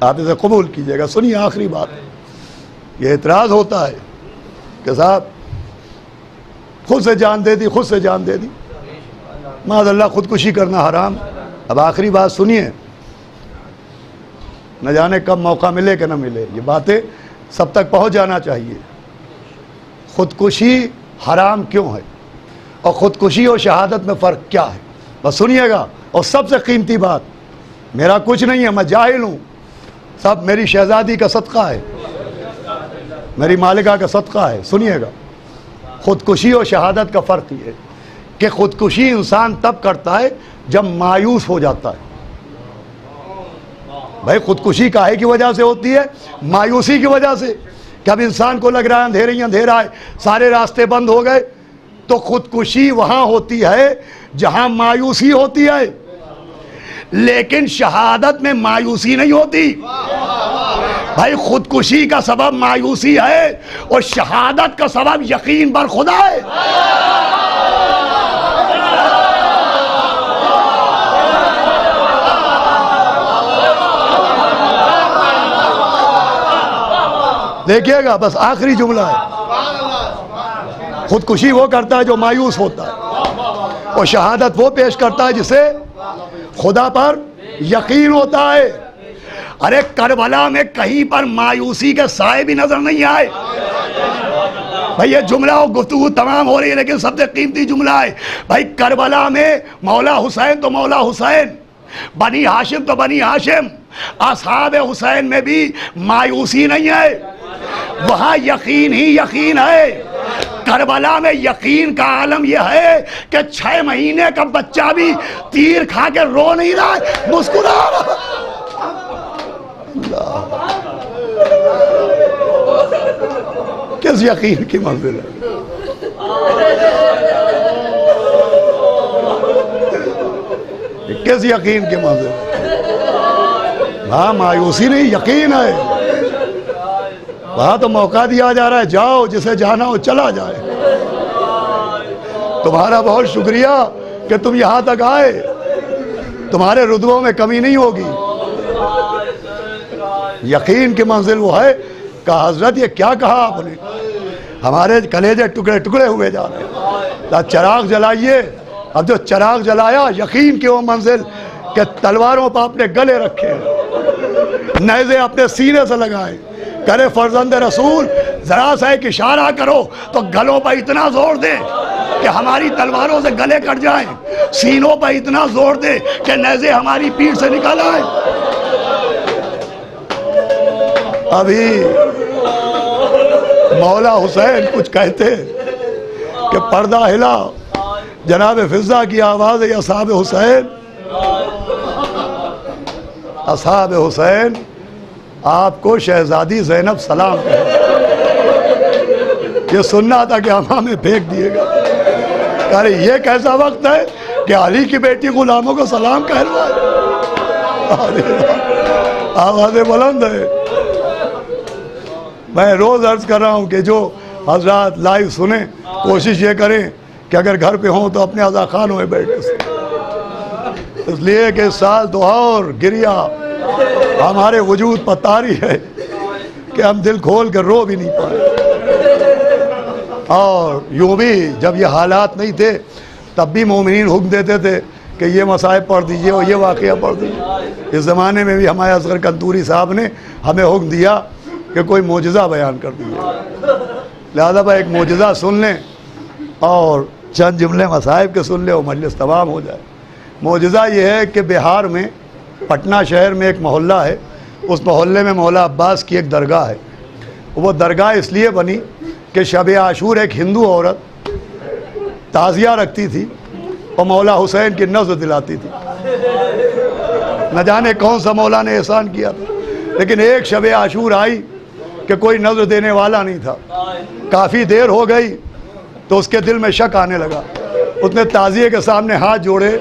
آپ اسے قبول کیجئے گا۔ سنیے آخری بات، یہ اعتراض ہوتا ہے کہ صاحب خود سے جان دے دی، خود سے جان دے دی، معاذ اللہ خودکشی کرنا حرام۔ اب آخری بات سنیے، نہ جانے کب موقع ملے کہ نہ ملے، یہ باتیں سب تک پہنچ جانا چاہیے۔ خودکشی حرام کیوں ہے اور خودکشی اور شہادت میں فرق کیا ہے، بس سنیے گا۔ اور سب سے قیمتی بات، میرا کچھ نہیں ہے، میں جاہل ہوں، سب میری شہزادی کا صدقہ ہے، میری مالکہ کا صدقہ ہے۔ سنیے گا، خودکشی اور شہادت کا فرق یہ ہے کہ خودکشی انسان تب کرتا ہے جب مایوس ہو جاتا ہے۔ بھائی خودکشی کاہے کی وجہ سے ہوتی ہے؟ مایوسی کی وجہ سے، کہ اب انسان کو لگ رہا ہے اندھیرے ہی اندھیرا ہے، سارے راستے بند ہو گئے، تو خودکشی وہاں ہوتی ہے جہاں مایوسی ہوتی ہے، لیکن شہادت میں مایوسی نہیں ہوتی۔ بھائی خودکشی کا سبب مایوسی ہے اور شہادت کا سبب یقین بر خدا ہے۔ دیکھیے گا، بس آخری جملہ ہے، خودکشی وہ کرتا ہے جو مایوس ہوتا ہے، اور شہادت وہ پیش کرتا ہے جسے خدا پر یقین ہوتا ہے۔ ارے کربلا میں کہیں پر مایوسی کے سائے بھی نظر نہیں آئے۔ بھائی یہ جملہ و گفتگو تمام ہو رہی ہے، لیکن سب سے قیمتی جملہ ہے۔ بھائی کربلا میں مولا حسین تو مولا حسین، بنی ہاشم تو بنی ہاشم، اصحاب حسین میں بھی مایوسی نہیں ہے، وہاں یقین ہی یقین ہے۔ کربلا میں یقین کا عالم یہ ہے کہ 6 مہینے کا بچہ بھی تیر کھا کے رو نہیں رہا ہے، مسکرا رہا۔ کس یقین کی منزل ہے؟ کس یقین کی منزل ہے؟ ہاں مایوسی نہیں، یقین ہے۔ وہاں تو موقع دیا جا رہا ہے، جاؤ جسے جانا ہو چلا جائے۔ تمہارا بہت شکریہ کہ تم یہاں تک آئے، تمہارے رتبوں میں کمی نہیں ہوگی۔ یقین کی منزل وہ ہے کہ حضرت یہ کیا کہا آپ نے، ہمارے کلیجے ٹکڑے ٹکڑے ہوئے جا رہے ہیں۔ چراغ جلائیے، اب جو چراغ جلایا یقین کی وہ منزل کہ تلواروں پر اپنے گلے رکھے، نیزے اپنے سینے سے لگائے، کرے فرزند رسول ذرا سا ایک اشارہ کرو تو گلوں پر اتنا زور دے کہ ہماری تلواروں سے گلے کٹ جائیں، سینوں پر اتنا زور دے کہ نیزے ہماری پیٹھ سے نکل آئیں۔ ابھی مولا حسین کچھ کہتے کہ پردہ ہلا، جناب فضہ کی آواز ہے، اصحاب حسین، اصحاب حسین آپ کو شہزادی زینب سلام کہے۔ یہ سننا تھا کہ ہمیں پھینک دیے گا، ارے یہ کیسا وقت ہے کہ علی کی بیٹی غلاموں کو سلام کہہ رہا ہے، آوازیں بلند ہے۔ میں روز عرض کر رہا ہوں کہ جو حضرات لائیو سنیں کوشش یہ کریں کہ اگر گھر پہ ہوں تو اپنے عزا خانوں میں بیٹھ کے سنیں، اس لیے کہ اس سال دعا اور گریہ ہمارے وجود پر طاری ہے کہ ہم دل کھول کر رو بھی نہیں پائے۔ اور یوں بھی جب یہ حالات نہیں تھے تب بھی مومنین حکم دیتے تھے کہ یہ مصائب پڑھ دیجئے اور یہ واقعہ پڑھ دیجئے۔ اس زمانے میں بھی ہمارے اصغر قنطوری صاحب نے ہمیں حکم دیا کہ کوئی معجزہ بیان کر دیجئے، لہذا بھائی ایک معجزہ سن لیں اور چند جملے مصائب کے سن لیں اور مجلس تمام ہو جائے۔ معجزہ یہ ہے کہ بہار میں پٹنہ شہر میں ایک محلہ ہے، اس محلے میں مولا عباس کی ایک درگاہ ہے۔ وہ درگاہ اس لیے بنی کہ شب عاشور ایک ہندو عورت تعزیہ رکھتی تھی اور مولا حسین کی نذر دلاتی تھی۔ نہ جانے کون سا مولا نے احسان کیا تھا، لیکن ایک شب عاشور آئی کہ کوئی نذر دینے والا نہیں تھا، کافی دیر ہو گئی تو اس کے دل میں شک آنے لگا۔ اس نے تعزیے کے سامنے ہاتھ جوڑے،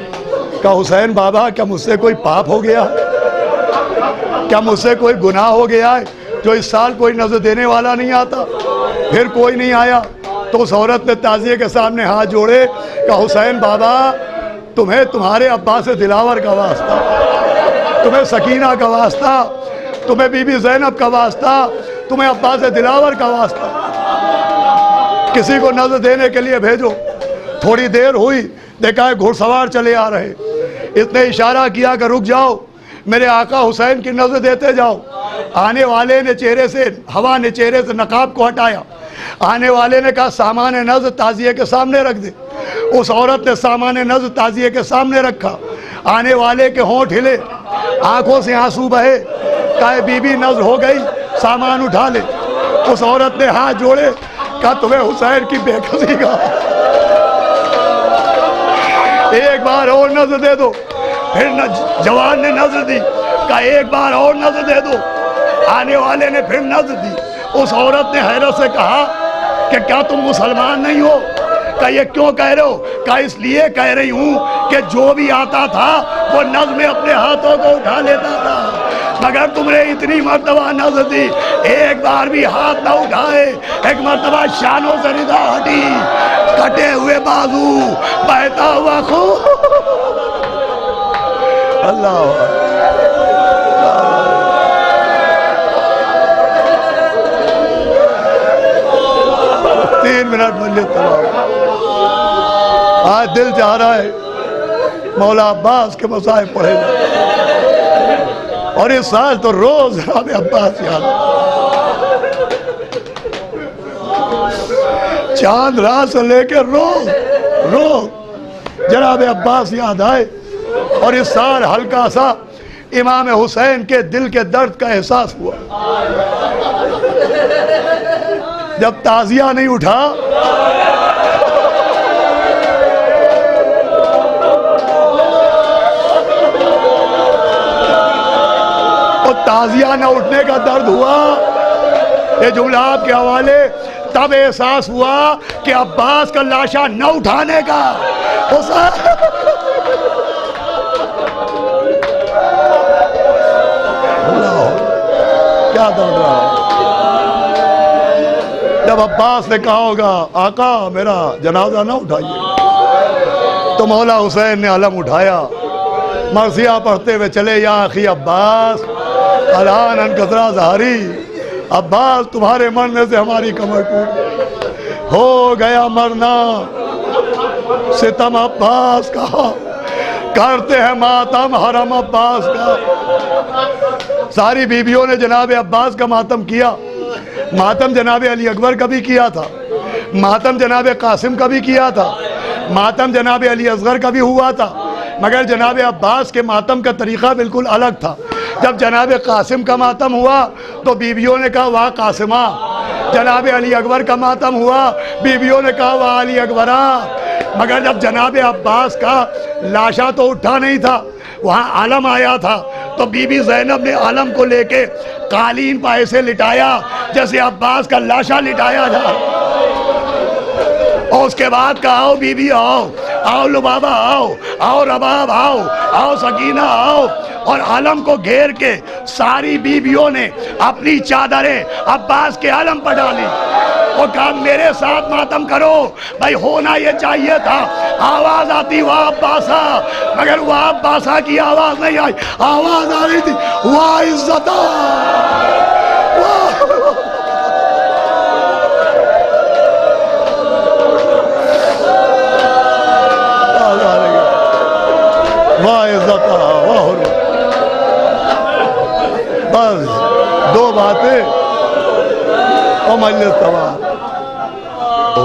کہا حسین بابا کیا مجھ سے کوئی پاپ ہو گیا ہے، کیا مجھ سے کوئی گناہ ہو گیا ہے جو اس سال کوئی نذر دینے والا نہیں آتا؟ پھر کوئی نہیں آیا تو اس عورت نے تعزیے کے سامنے ہاتھ جوڑے، کہا حسین بابا تمہیں تمہارے عباس دلاور کا واسطہ، تمہیں سکینہ کا واسطہ، تمہیں بی بی زینب کا واسطہ، تمہیں عباس دلاور کا واسطہ، کسی کو نظر دینے کے لیے بھیجو۔ تھوڑی دیر ہوئی، دیکھا ہے گھڑ سوار چلے آ رہے، اس نے اشارہ کیا کہ رک جاؤ، میرے آقا حسین کی نظر دیتے جاؤ۔ آنے والے نے چہرے سے، ہوا نے چہرے سے نقاب کو ہٹایا، آنے والے نے کہا سامان نظر تعزیے کے سامنے رکھ دے۔ اس عورت نے سامان نظر تعزیے کے سامنے رکھا، آنے والے کے ہونٹ ہلے، آنکھوں سے آنسو بہے، کہا بی بی نظر ہو گئی، سامان اٹھا لے۔ اس عورت نے ہاتھ جوڑے، کہا تمہیں حسین کی بے کسی کا ایک بار اور نظر دے دو۔ پھر جوان نے نظر دی، کہا ایک بار اور نظر دے دو۔ آنے والے نے پھر نظر دی۔ اس عورت نے حیرت سے کہا کہ کیا تم مسلمان نہیں ہو؟ کہا یہ کیوں کہہ رہے ہو؟ کہا اس لیے کہہ رہی ہوں کہ جو بھی آتا تھا وہ نظر میں اپنے ہاتھوں کو اٹھا لیتا تھا، مگر تم نے اتنی مرتبہ نظر دی، ایک بار بھی ہاتھ نہ اٹھائے۔ ایک مرتبہ شانوں سے ردا ہٹی، کٹے ہوئے بازو، بہتا ہوا خون۔ اللہ 3 منٹ مجھے تمام۔ آج دل چاہ رہا ہے مولا عباس کے مصائب پڑھے جائیں، اور اس سال تو روز جناب عباس یاد چاند رات سے لے کے روز جناب عباس یاد آئے۔ اور اس سال ہلکا سا امام حسین کے دل کے درد کا احساس ہوا جب تعزیہ نہیں اٹھا۔ اور تعزیہ نہ اٹھنے کا درد ہوا، یہ جملہ آپ کے حوالے، تب احساس ہوا کہ عباس کا لاشا نہ اٹھانے کا کیا درد رہا۔ جب عباس نے کہا ہوگا آقا میرا جنازہ نہ اٹھائیے، تو مولا حسین نے علم اٹھایا، مرثیہ پڑھتے ہوئے چلے یا اخی عباس الان انکسرا ظہری، عباس تمہارے مرنے سے ہماری کمر ٹوٹ ہو گیا مرنا، ستم عباس کا کرتے ہیں ماتم حرم عباس کا۔ ساری بیویوں نے جناب عباس کا ماتم کیا، ماتم جناب علی اکبر کا بھی کیا تھا، ماتم جناب قاسم کا بھی کیا تھا، ماتم جناب علی اصغر کا بھی ہوا تھا، مگر جناب عباس کے ماتم کا طریقہ بالکل الگ تھا۔ جب جناب قاسم کا ماتم ہوا تو بیویوں نے کہا واہ قاسمہ، جناب علی اکبر کا ماتم ہوا، بیویوں نے کہا واہ علی اکبرہ، مگر جب جناب عباس کا لاشا تو اٹھا نہیں تھا، وہاں عالم آیا تھا، تو بی بی زینب نے عالم کو لے کے قالین پہ ایسے لٹایا جیسے عباس کا لاشا لٹایا تھا، اور اس کے بعد کہا آؤ بی بی آؤ، آؤ لبابہ آؤ، آؤ رباب آؤ، آؤ سکینہ آؤ، اور عالم کو گھیر کے ساری بیویوں نے اپنی چادریں عباس کے عالم پر ڈالی اور کہا میرے ساتھ ماتم کرو۔ بھائی ہونا یہ چاہیے تھا، آواز آتی واہ عباسہ، مگر واہ عباسہ کی آواز نہیں آئی، آواز آ رہی تھی واہ عزتہ، واہ عزتہ، واہ حرمت۔ بس دو باتیں اور مجلس تمام،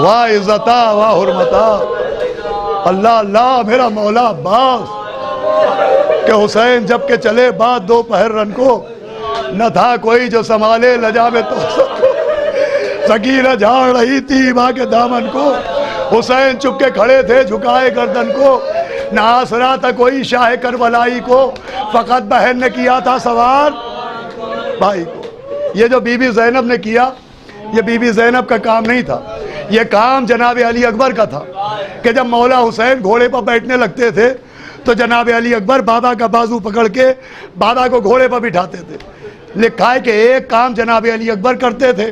واہ عزتہ واہ حرمتہ۔ اللہ اللہ میرا مولا عباس کہ حسین جب کہ چلے بعد دوپہر رن کو، نہ تھا کوئی جو سنبھالے لجا میں تو سکینہ جھاڑ رہی تھی ماں کے دامن کو، حسین چپ کے کھڑے تھے جھکائے گردن کو، نہ آسرا تھا کوئی شاہ کربلائی کو، فقط بہن نے کیا تھا سوار بھائی کو۔ یہ جو بی بی زینب نے کیا، یہ بی بی زینب کا کام نہیں تھا، یہ کام جناب علی اکبر کا تھا کہ جب مولا حسین گھوڑے پر بیٹھنے لگتے تھے تو جناب علی اکبر بابا کا بازو پکڑ کے بابا کو گھوڑے پر بٹھاتے تھے۔ لکھا ہے کہ ایک کام جناب علی اکبر کرتے تھے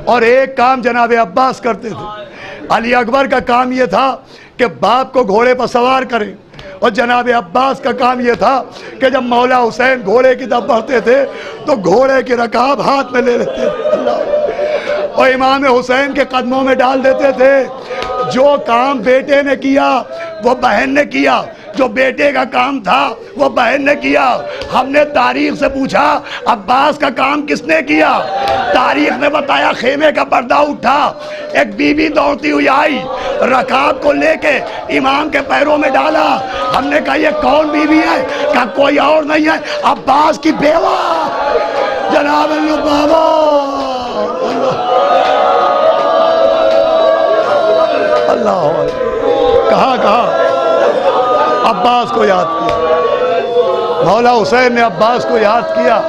اور ایک کام جناب عباس کرتے تھے۔ علی اکبر کا کام یہ تھا کہ باپ کو گھوڑے پر سوار کریں اور جناب عباس کا کام یہ تھا کہ جب مولا حسین گھوڑے کی طرف بڑھتے تھے تو گھوڑے کی رکاب ہاتھ میں لے لیتے تھے اللہ، اور امام حسین کے قدموں میں ڈال دیتے تھے۔ جو کام بیٹے نے کیا وہ بہن نے کیا، جو بیٹے کا کام تھا وہ بہن نے کیا۔ ہم نے تاریخ سے پوچھا عباس کا کام کس نے کیا؟ تاریخ نے بتایا خیمے کا پردہ اٹھا، ایک بی بی دوڑتی ہوئی آئی، رکاب کو لے کے امام کے پیروں میں ڈالا۔ ہم نے کہا یہ کون بی بی ہے؟ کہا کوئی اور نہیں ہے، عباس کی بیوہ جناب بابا۔ اللہ کہا عباس کو یاد کیا، مولا حسین نے عباس کو یاد کیا۔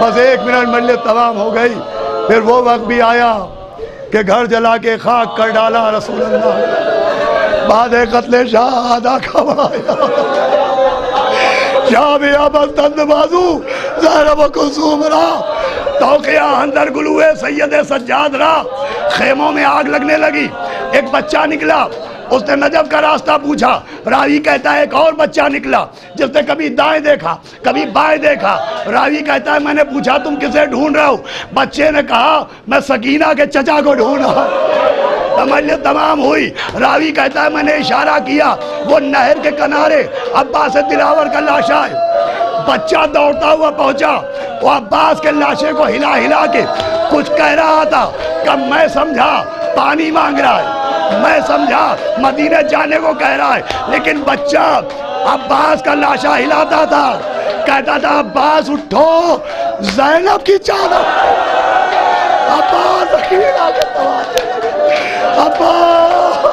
بس 1 منٹ مجلس تمام ہو گئی، پھر وہ وقت بھی آیا کہ گھر جلا کے خاک کر ڈالا رسول اللہ، بعد قتل شاہ ادا کھوایا، شاہ بھی آباد تند بازو زہرب کلثوم را، توقیہ اندر گلوے سید سجاد را۔ خیموں میں آگ لگنے لگی، ایک بچہ نکلا، اس نے نجف کا راستہ پوچھا، راوی کہتا ہے ایک اور بچہ نکلا جس نے کبھی دائیں دیکھا کبھی بائیں دیکھا۔ راوی کہتا ہے میں نے پوچھا تم کسے ڈھونڈ رہے ہو؟ بچے نے کہا میں سکینہ کے چچا کو ڈھونڈ رہا ہوں۔ مجلس تمام ہوئی، راوی کہتا ہے میں نے اشارہ کیا، وہ نہر کے کنارے عباس دلاور کا لاشا ہے۔ بچہ دوڑتا ہوا پہنچا، وہ عباس کے لاشے کو ہلا ہلا کے کچھ کہہ رہا تھا کہ میں سمجھا پانی مانگ رہا ہے، میں سمجھا مدینے جانے کو کہہ رہا ہے، لیکن بچہ عباس کا لاشا ہلاتا تھا، کہتا تھا عباس اٹھو زینب کی چادر، عباس اکیلا کے تواتے، عباس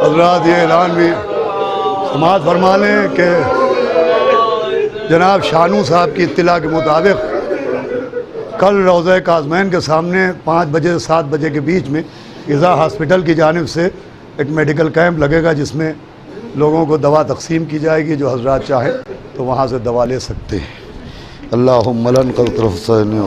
حضرات یہ اعلان بھی سماعت فرما لیں کہ جناب شانو صاحب کی اطلاع کے مطابق کل روضہ کاظمین کے سامنے 5 بجے سے 7 بجے کے بیچ میں غذا ہاسپٹل کی جانب سے ایک میڈیکل کیمپ لگے گا جس میں لوگوں کو دوا تقسیم کی جائے گی، جو حضرات چاہیں تو وہاں سے دوا لے سکتے ہیں۔ اللہم لن قد حسین